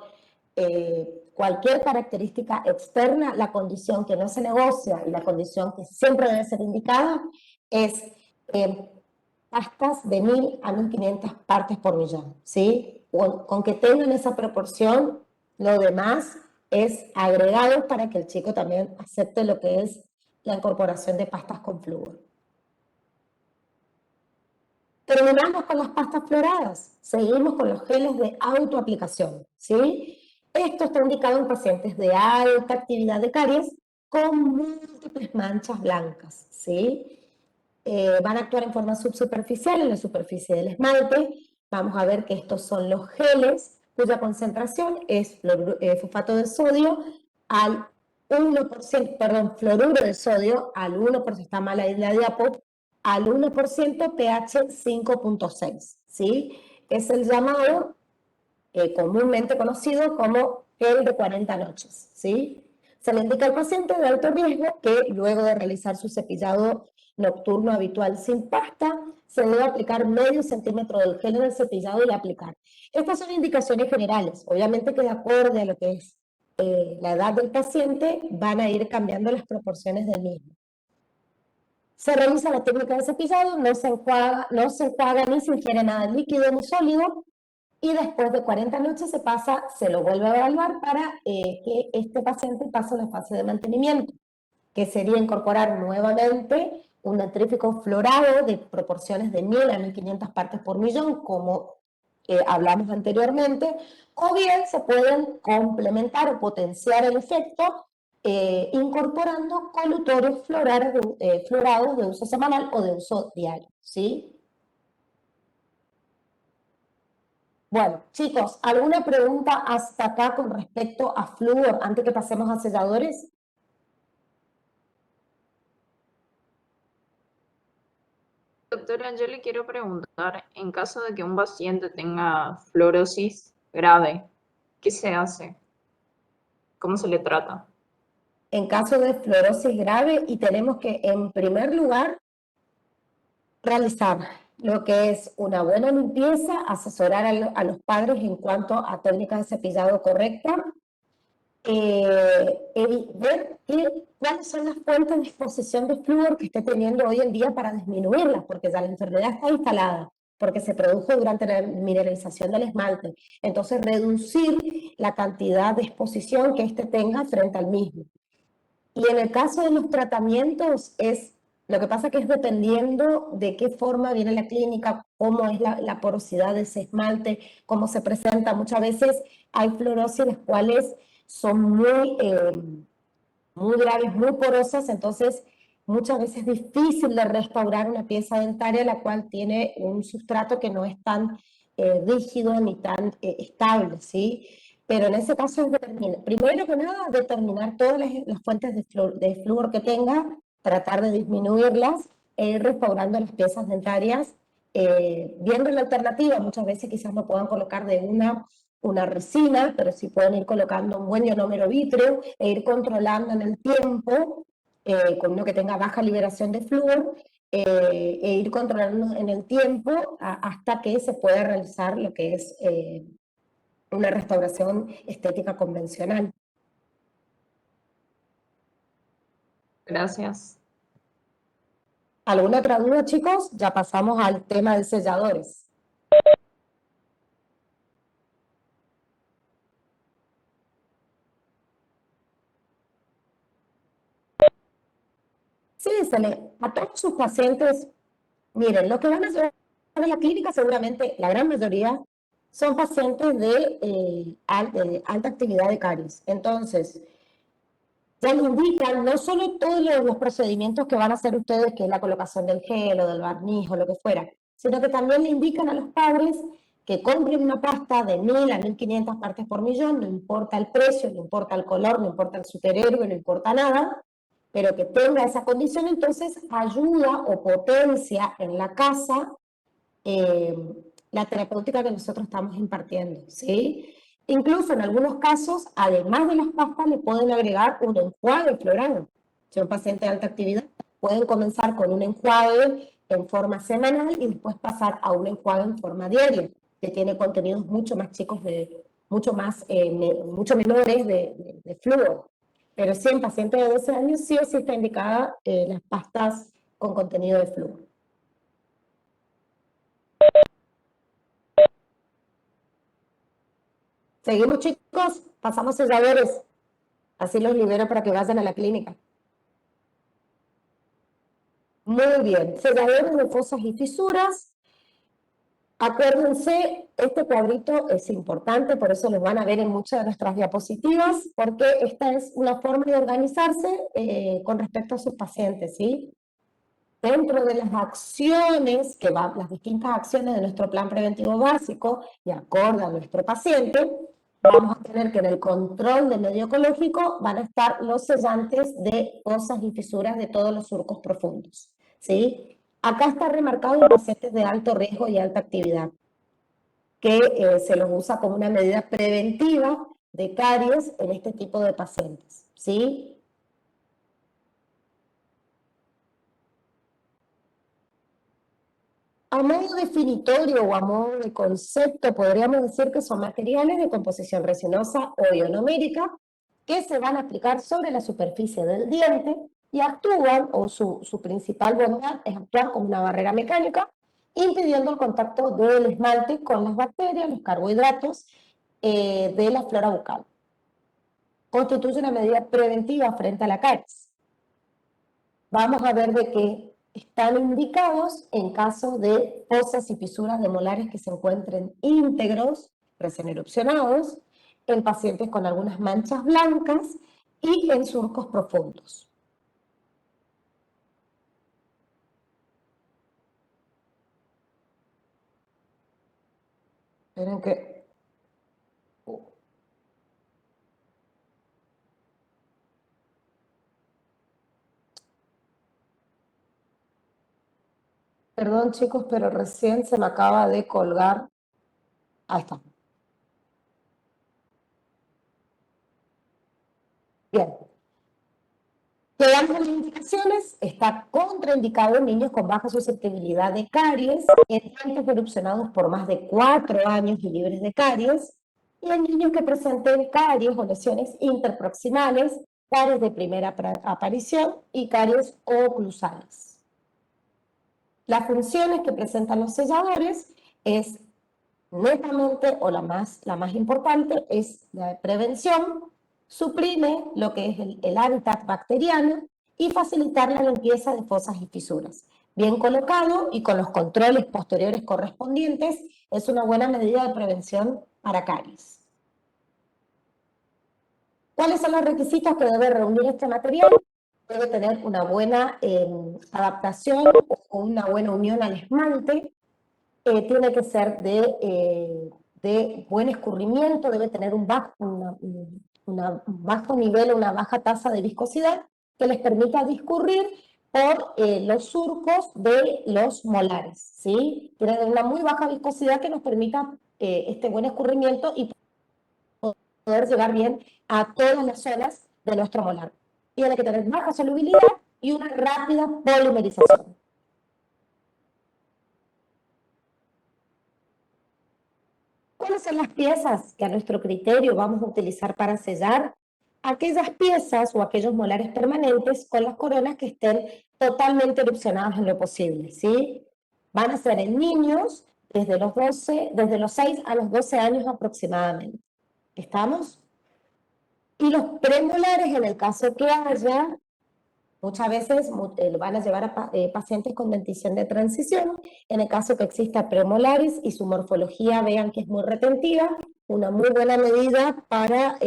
cualquier característica externa, la condición que no se negocia y la condición que siempre debe ser indicada es pastas de 1000 a 1500 partes por millón, ¿sí? Con que tengan esa proporción, lo demás es agregado para que el chico también acepte lo que es la incorporación de pastas con flúor. Terminamos con las pastas floradas, seguimos con los geles de autoaplicación, ¿sí? Esto está indicado en pacientes de alta actividad de caries con múltiples manchas blancas, ¿sí? Van a actuar en forma subsuperficial en la superficie del esmalte. Vamos a ver que estos son los geles cuya concentración es fosfato de sodio al 1%, perdón, fluoruro de sodio al 1%, está mal ahí la diapo, al 1%, pH 5.6, ¿sí? Es el llamado, comúnmente conocido como gel de 40 noches, ¿sí? Se le indica al paciente de alto riesgo que luego de realizar su cepillado nocturno habitual sin pasta, se debe aplicar medio centímetro del gel en el cepillado y aplicar. Estas son indicaciones generales, obviamente que de acuerdo a lo que es la edad del paciente, van a ir cambiando las proporciones del mismo. Se realiza la técnica de cepillado, no se enjuaga ni se ingiere nada líquido ni sólido, y después de 40 noches se lo vuelve a evaluar para que este paciente pase a la fase de mantenimiento, que sería incorporar nuevamente un dentrífico florado de proporciones de 1000 a 1500 partes por millón, como hablamos anteriormente, o bien se pueden complementar o potenciar el efecto incorporando colutorios florados de uso semanal o de uso diario, ¿sí? Bueno, chicos, ¿alguna pregunta hasta acá con respecto a flúor antes que pasemos a selladores? Doctora, yo le quiero preguntar, en caso de que un paciente tenga fluorosis grave, ¿qué se hace? ¿Cómo se le trata? En caso de fluorosis grave, y tenemos que, en primer lugar, realizar lo que es una buena limpieza, asesorar a los padres en cuanto a técnicas de cepillado correcta, ver cuáles son las fuentes de exposición de flúor que esté teniendo hoy en día para disminuirlas, porque ya la enfermedad está instalada, porque se produjo durante la mineralización del esmalte. Entonces, reducir la cantidad de exposición que éste tenga frente al mismo. Y en el caso de los tratamientos, lo que pasa que es dependiendo de qué forma viene la clínica, cómo es la porosidad de ese esmalte, cómo se presenta. Muchas veces hay fluorosis las cuales son muy graves, muy porosas, entonces muchas veces es difícil de restaurar una pieza dentaria la cual tiene un sustrato que no es tan rígido ni tan estable, ¿sí? Pero en ese caso es primero que nada determinar todas las fuentes de flúor que tenga, tratar de disminuirlas e ir restaurando las piezas dentarias, viendo la alternativa. Muchas veces quizás no puedan colocar de una resina, pero sí pueden ir colocando un buen ionómero vítreo e ir controlando en el tiempo, con uno que tenga baja liberación de flúor, e ir controlando en el tiempo hasta que se pueda realizar lo que es una restauración estética convencional. Gracias. ¿Alguna otra duda, chicos? Ya pasamos al tema de selladores. Sí, a todos sus pacientes, miren, los que van a llegar a la clínica seguramente, la gran mayoría, son pacientes de alta actividad de caries. Entonces, ya les indican no solo todos los procedimientos que van a hacer ustedes, que es la colocación del gel o del barniz o lo que fuera, sino que también le indican a los padres que compren una pasta de 1000 a 1500 partes por millón, no importa el precio, no importa el color, no importa el superhéroe, no importa nada, pero que tenga esa condición, entonces ayuda o potencia en la casa la terapéutica que nosotros estamos impartiendo, ¿sí? Incluso en algunos casos, además de las pastas, le pueden agregar un enjuague floral. Si un paciente de alta actividad, pueden comenzar con un enjuague en forma semanal y después pasar a un enjuague en forma diaria, que tiene contenidos mucho más chicos, mucho menores de flúor. Pero sí, en pacientes de 12 años sí o sí está indicada las pastas con contenido de flúor. Seguimos, chicos, pasamos selladores. Así los libero para que vayan a la clínica. Muy bien, selladores de fosas y fisuras. Acuérdense, este cuadrito es importante, por eso los van a ver en muchas de nuestras diapositivas, porque esta es una forma de organizarse con respecto a sus pacientes, ¿sí? Dentro de las acciones, las distintas acciones de nuestro plan preventivo básico, y acorde a nuestro paciente, vamos a tener que en el control del medio ecológico van a estar los sellantes de fosas y fisuras de todos los surcos profundos, ¿sí? Acá está remarcado en pacientes de alto riesgo y alta actividad, que se los usa como una medida preventiva de caries en este tipo de pacientes, ¿sí? A modo definitorio o a modo de concepto, podríamos decir que son materiales de composición resinosa o ionomérica que se van a aplicar sobre la superficie del diente y actúan, o su principal bondad es actuar como una barrera mecánica, impidiendo el contacto del esmalte con las bacterias, los carbohidratos de la flora bucal. Constituye una medida preventiva frente a la caries. Vamos a ver de qué están indicados en caso de fosas y fisuras de molares que se encuentren íntegros, recién erupcionados, en pacientes con algunas manchas blancas y en surcos profundos. Esperen que... Perdón, chicos, pero recién se me acaba de colgar. Ahí está. Bien. Quedamos las indicaciones, está contraindicado en niños con baja susceptibilidad de caries, en dientes erupcionados por más de 4 años y libres de caries, y en niños que presenten caries o lesiones interproximales, caries de primera aparición y caries oclusales. Las funciones que presentan los selladores es netamente, o la más importante, es la de prevención, suprime lo que es el hábitat bacteriano y facilitar la limpieza de fosas y fisuras. Bien colocado y con los controles posteriores correspondientes, es una buena medida de prevención para caries. ¿Cuáles son los requisitos que debe reunir este material? Debe tener una buena adaptación o una buena unión al esmalte. tiene que ser de buen escurrimiento, debe tener un bajo nivel, una baja tasa de viscosidad que les permita discurrir por los surcos de los molares, ¿sí? Tiene una muy baja viscosidad que nos permita este buen escurrimiento y poder llegar bien a todas las zonas de nuestro molar. Tiene que tener baja solubilidad y una rápida polimerización. ¿Cuáles son las piezas que a nuestro criterio vamos a utilizar para sellar? Aquellas piezas o aquellos molares permanentes con las coronas que estén totalmente erupcionadas en lo posible, ¿sí? Van a ser en niños desde los 6 a los 12 años aproximadamente. ¿Estamos? Y los premolares, en el caso que haya, muchas veces lo van a llevar a pacientes con dentición de transición. En el caso que exista premolares y su morfología vean que es muy retentiva, una muy buena medida para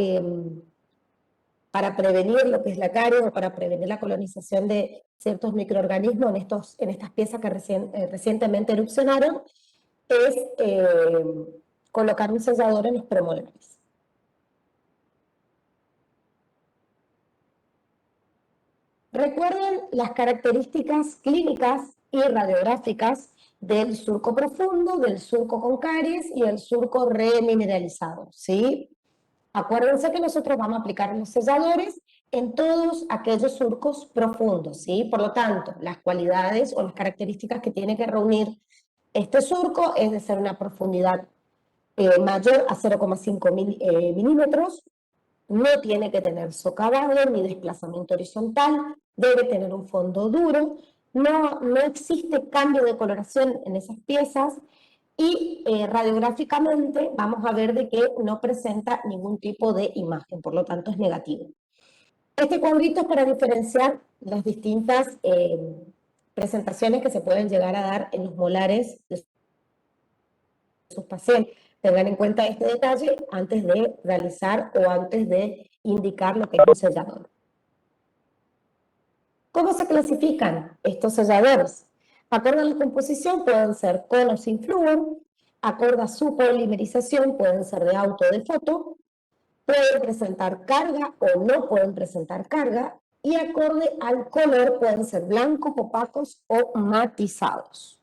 prevenir lo que es la caries o para prevenir la colonización de ciertos microorganismos en estas piezas que recientemente erupcionaron, es colocar un sellador en los premolares. Recuerden las características clínicas y radiográficas del surco profundo, del surco con caries y el surco remineralizado, ¿sí? Acuérdense que nosotros vamos a aplicar los selladores en todos aquellos surcos profundos, ¿sí? Por lo tanto, las cualidades o las características que tiene que reunir este surco es de ser una profundidad mayor a 0,5 milímetros, no tiene que tener socavado ni desplazamiento horizontal, debe tener un fondo duro, no existe cambio de coloración en esas piezas y radiográficamente vamos a ver de que no presenta ningún tipo de imagen, por lo tanto es negativo. Este cuadrito es para diferenciar las distintas presentaciones que se pueden llegar a dar en los molares de sus pacientes. Tengan en cuenta este detalle antes de realizar o antes de indicar lo que es un sellador. ¿Cómo se clasifican estos selladores? Acorde a la composición pueden ser con o sin flúor, acorde a su polimerización pueden ser de auto o de foto, pueden presentar carga o no pueden presentar carga, y acorde al color pueden ser blancos, opacos o matizados.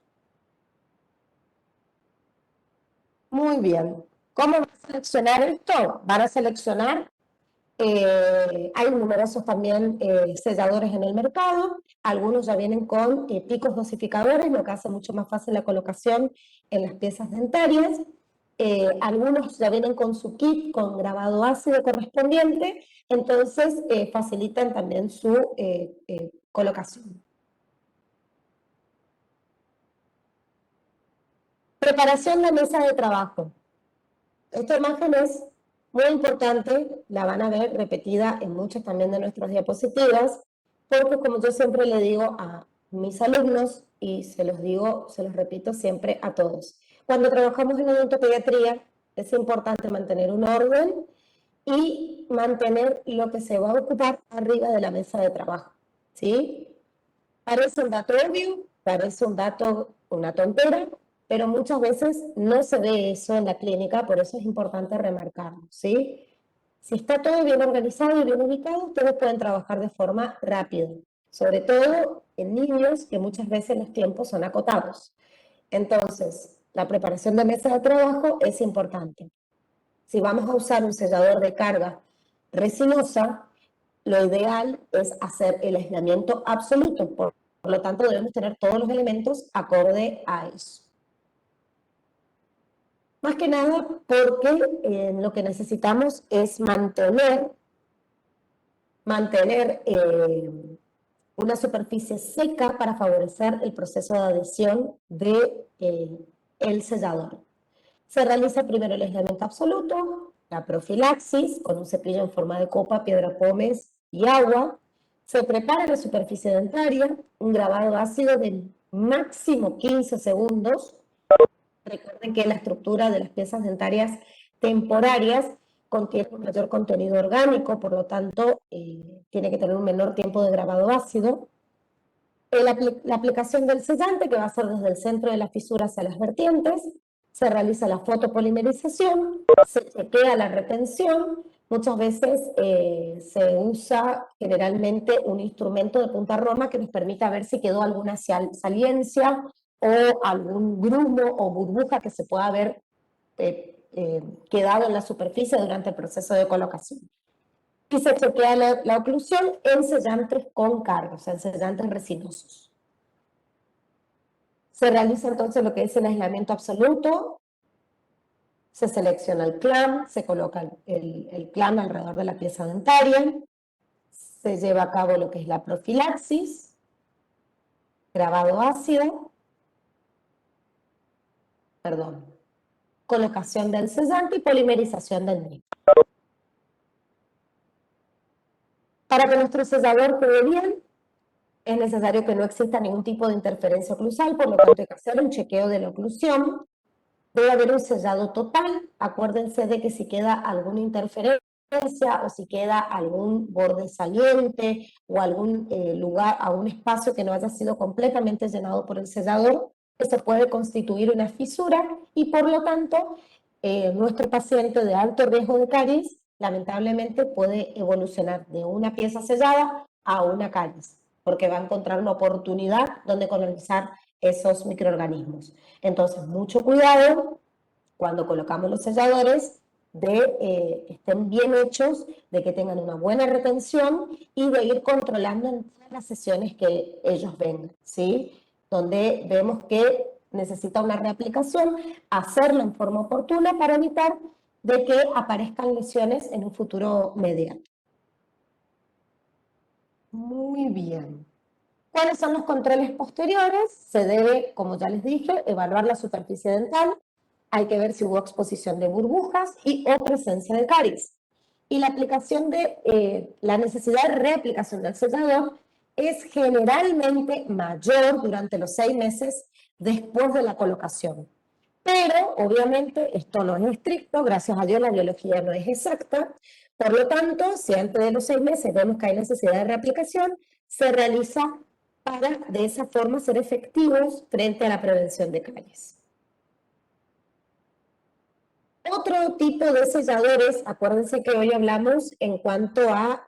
Muy bien. ¿Cómo van a seleccionar esto? Van a seleccionar, hay numerosos también selladores en el mercado, algunos ya vienen con picos dosificadores, lo que hace mucho más fácil la colocación en las piezas dentarias. Algunos ya vienen con su kit, con grabado ácido correspondiente, entonces facilitan también su colocación. Preparación de mesa de trabajo. Esta imagen es muy importante, la van a ver repetida en muchas también de nuestras diapositivas, porque como yo siempre le digo a mis alumnos, y se los repito siempre a todos, cuando trabajamos en odontopediatría es importante mantener un orden y mantener lo que se va a ocupar arriba de la mesa de trabajo, ¿sí? Parece un dato obvio, parece un dato, una tontera, pero muchas veces no se ve eso en la clínica, por eso es importante remarcarlo, ¿sí? Si está todo bien organizado y bien ubicado, ustedes pueden trabajar de forma rápida, sobre todo en niños que muchas veces los tiempos son acotados. Entonces, la preparación de mesa de trabajo es importante. Si vamos a usar un sellador de carga resinosa, lo ideal es hacer el aislamiento absoluto, por lo tanto debemos tener todos los elementos acorde a eso. Más que nada porque lo que necesitamos es mantener una superficie seca para favorecer el proceso de adhesión del sellador. Se realiza primero el aislamiento absoluto, la profilaxis con un cepillo en forma de copa, piedra pómez y agua. Se prepara la superficie dentaria, un grabado ácido de máximo 15 segundos. Recuerden que la estructura de las piezas dentarias temporarias contiene un mayor contenido orgánico, por lo tanto, tiene que tener un menor tiempo de grabado ácido. La aplicación del sellante, que va a ser desde el centro de la fisura hacia las vertientes, se realiza la fotopolimerización, se chequea la retención, muchas veces se usa generalmente un instrumento de punta roma que nos permita ver si quedó alguna saliencia o algún grumo o burbuja que se pueda haber quedado en la superficie durante el proceso de colocación. Y se chequea la oclusión en sellantes con carga, o sea, en sellantes resinosos. Se realiza entonces lo que es el aislamiento absoluto, se selecciona el clamp, se coloca el clamp alrededor de la pieza dentaria, se lleva a cabo lo que es la profilaxis, grabado ácido, colocación del sellante y polimerización del mismo. Para que nuestro sellador quede bien, es necesario que no exista ningún tipo de interferencia oclusal, por lo tanto hay que hacer un chequeo de la oclusión. Debe haber un sellado total. Acuérdense de que si queda alguna interferencia o si queda algún borde saliente o algún lugar, algún espacio que no haya sido completamente llenado por el sellador, se puede constituir una fisura y por lo tanto nuestro paciente de alto riesgo de caries lamentablemente puede evolucionar de una pieza sellada a una caries, porque va a encontrar una oportunidad donde colonizar esos microorganismos. Entonces, mucho cuidado cuando colocamos los selladores de que estén bien hechos, de que tengan una buena retención y de ir controlando en todas las sesiones que ellos vengan, ¿sí? Donde vemos que necesita una reaplicación, hacerlo en forma oportuna para evitar de que aparezcan lesiones en un futuro mediano. Muy bien. ¿Cuáles son los controles posteriores? Se debe, como ya les dije, evaluar la superficie dental. Hay que ver si hubo exposición de burbujas y o presencia de caries. Y la aplicación de la necesidad de reaplicación del sellador es generalmente mayor durante los 6 meses después de la colocación. Pero, obviamente, esto no es estricto, gracias a Dios la biología no es exacta. Por lo tanto, si antes de los 6 meses vemos que hay necesidad de reaplicación, se realiza para de esa forma ser efectivos frente a la prevención de caries. Otro tipo de selladores, acuérdense que hoy hablamos en cuanto a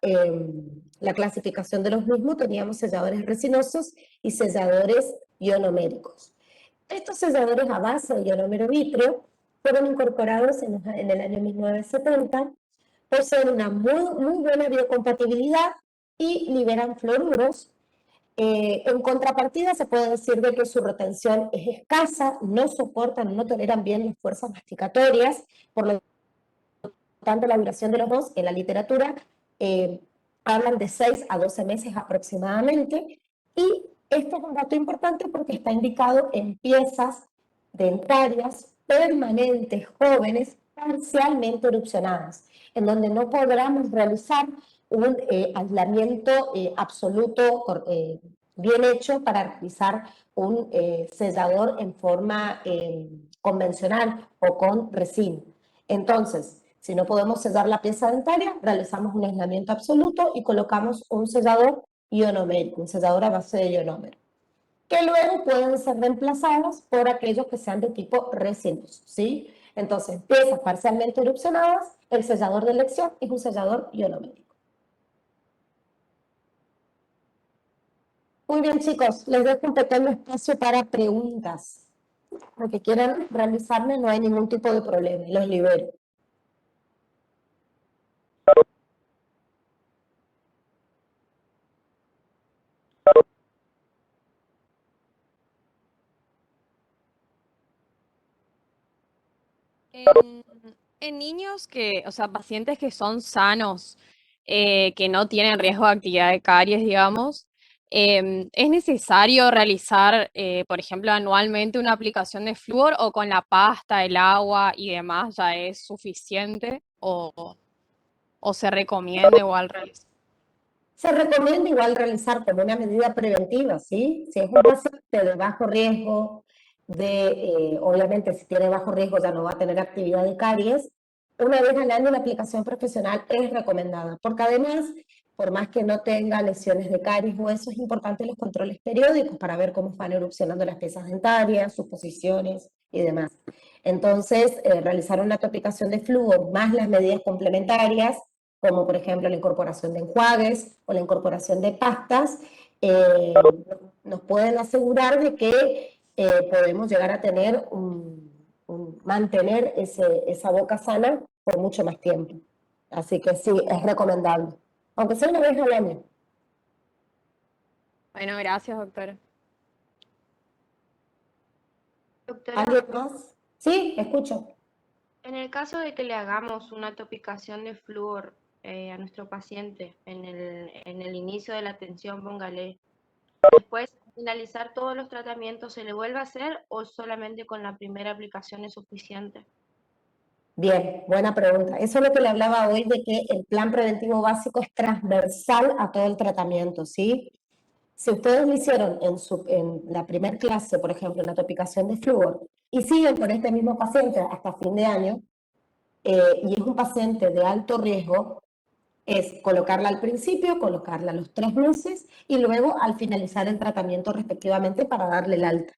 la clasificación de los mismos, teníamos selladores resinosos y selladores ionoméricos. Estos selladores a base de ionómero vítreo fueron incorporados en el año 1970, poseen una muy buena biocompatibilidad y liberan fluoruros. En contrapartida, se puede decir de que su retención es escasa, no soportan, no toleran bien las fuerzas masticatorias, por lo tanto, la duración de los dos en la literatura hablan de 6 a 12 meses aproximadamente, y este es un dato importante porque está indicado en piezas dentarias permanentes, jóvenes, parcialmente erupcionadas, en donde no podamos realizar un aislamiento absoluto bien hecho para realizar un sellador en forma convencional o con resina. Entonces, si no podemos sellar la pieza dentaria, realizamos un aislamiento absoluto y colocamos un sellador ionomérico, un sellador a base de ionómero, que luego pueden ser reemplazados por aquellos que sean de tipo resinoso, ¿sí? Entonces, piezas parcialmente erupcionadas, el sellador de elección es un sellador ionomérico. Muy bien, chicos, les dejo un pequeño espacio para preguntas. Lo que quieran realizarme, no hay ningún tipo de problema, los libero. En niños que, o sea, pacientes que son sanos, que no tienen riesgo de actividad de caries, digamos, ¿es necesario realizar, por ejemplo, anualmente una aplicación de flúor o con la pasta, el agua y demás ya es suficiente o se recomienda igual realizar? Se recomienda igual realizar como una medida preventiva, ¿sí? Si es un paciente de bajo riesgo, obviamente si tiene bajo riesgo ya no va a tener actividad de caries, una vez al año la aplicación profesional es recomendada, porque además por más que no tenga lesiones de caries o eso, es importante los controles periódicos para ver cómo van erupcionando las piezas dentarias, sus posiciones y demás. Entonces, realizar una topicación de flúor más las medidas complementarias, como por ejemplo la incorporación de enjuagues o la incorporación de pastas, nos pueden asegurar de que podemos llegar a tener mantener esa boca sana por mucho más tiempo. Así que sí, es recomendable, aunque sea una vez al año. Bueno, gracias, doctora. Doctora, ¿Alguien más? Sí, escucho. en el caso de que le hagamos una topicación de flúor a nuestro paciente en el inicio de la atención, póngale, después de finalizar todos los tratamientos, ¿se le vuelve a hacer o solamente con la primera aplicación es suficiente? Bien, buena pregunta. Eso es lo que le hablaba hoy de que el plan preventivo básico es transversal a todo el tratamiento, ¿sí? Si ustedes lo hicieron en la primera clase, por ejemplo, en la topicación de flúor, y siguen con este mismo paciente hasta fin de año, y es un paciente de alto riesgo, es colocarla al principio, colocarla a los 3 meses y luego al finalizar el tratamiento respectivamente para darle el alta.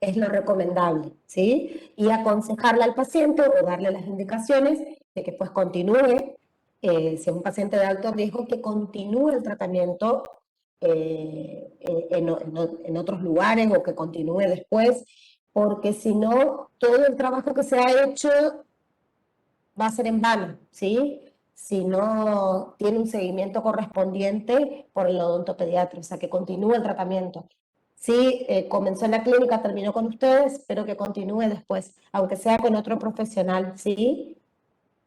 Es lo recomendable, ¿sí? Y aconsejarle al paciente o darle las indicaciones de que pues continúe, si es un paciente de alto riesgo, que continúe el tratamiento en otros lugares o que continúe después, porque si no, todo el trabajo que se ha hecho va a ser en vano, ¿sí? Si no tiene un seguimiento correspondiente por el odontopediatra, o sea, que continúe el tratamiento. Sí, comenzó en la clínica, terminó con ustedes, pero que continúe después, aunque sea con otro profesional, ¿sí?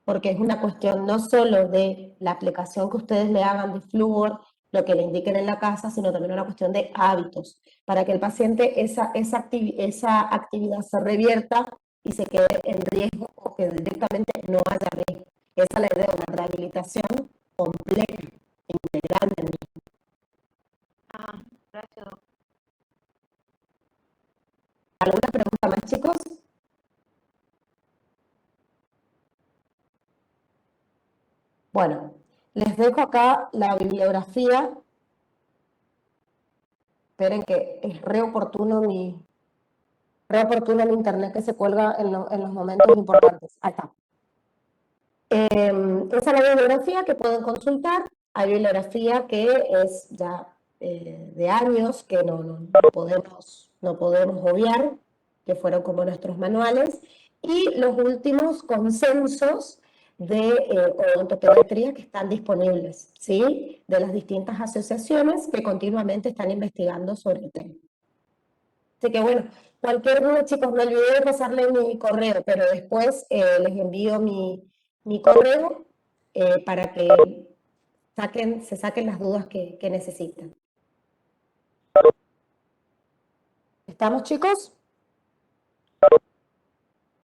Porque es una cuestión no solo de la aplicación que ustedes le hagan de flúor, lo que le indiquen en la casa, sino también una cuestión de hábitos, para que el paciente esa actividad se revierta y se quede en riesgo o que directamente no haya riesgo. Esa es la idea de una rehabilitación completa, integral del mismo. Ah, gracias, doctora. ¿Alguna pregunta más, chicos? Bueno, les dejo acá la bibliografía. Esperen que es re oportuno mi internet que se cuelga en los momentos importantes. Ahí está. Esa es la bibliografía que pueden consultar. Hay bibliografía que es ya de años, que no podemos obviar, que fueron como nuestros manuales, y los últimos consensos de odontopediatría que están disponibles, ¿sí? De las distintas asociaciones que continuamente están investigando sobre el tema. Así que bueno, cualquier duda, chicos, me olvidé de pasarle mi correo, pero después les envío mi correo para que se saquen las dudas que necesitan. ¿Estamos, chicos?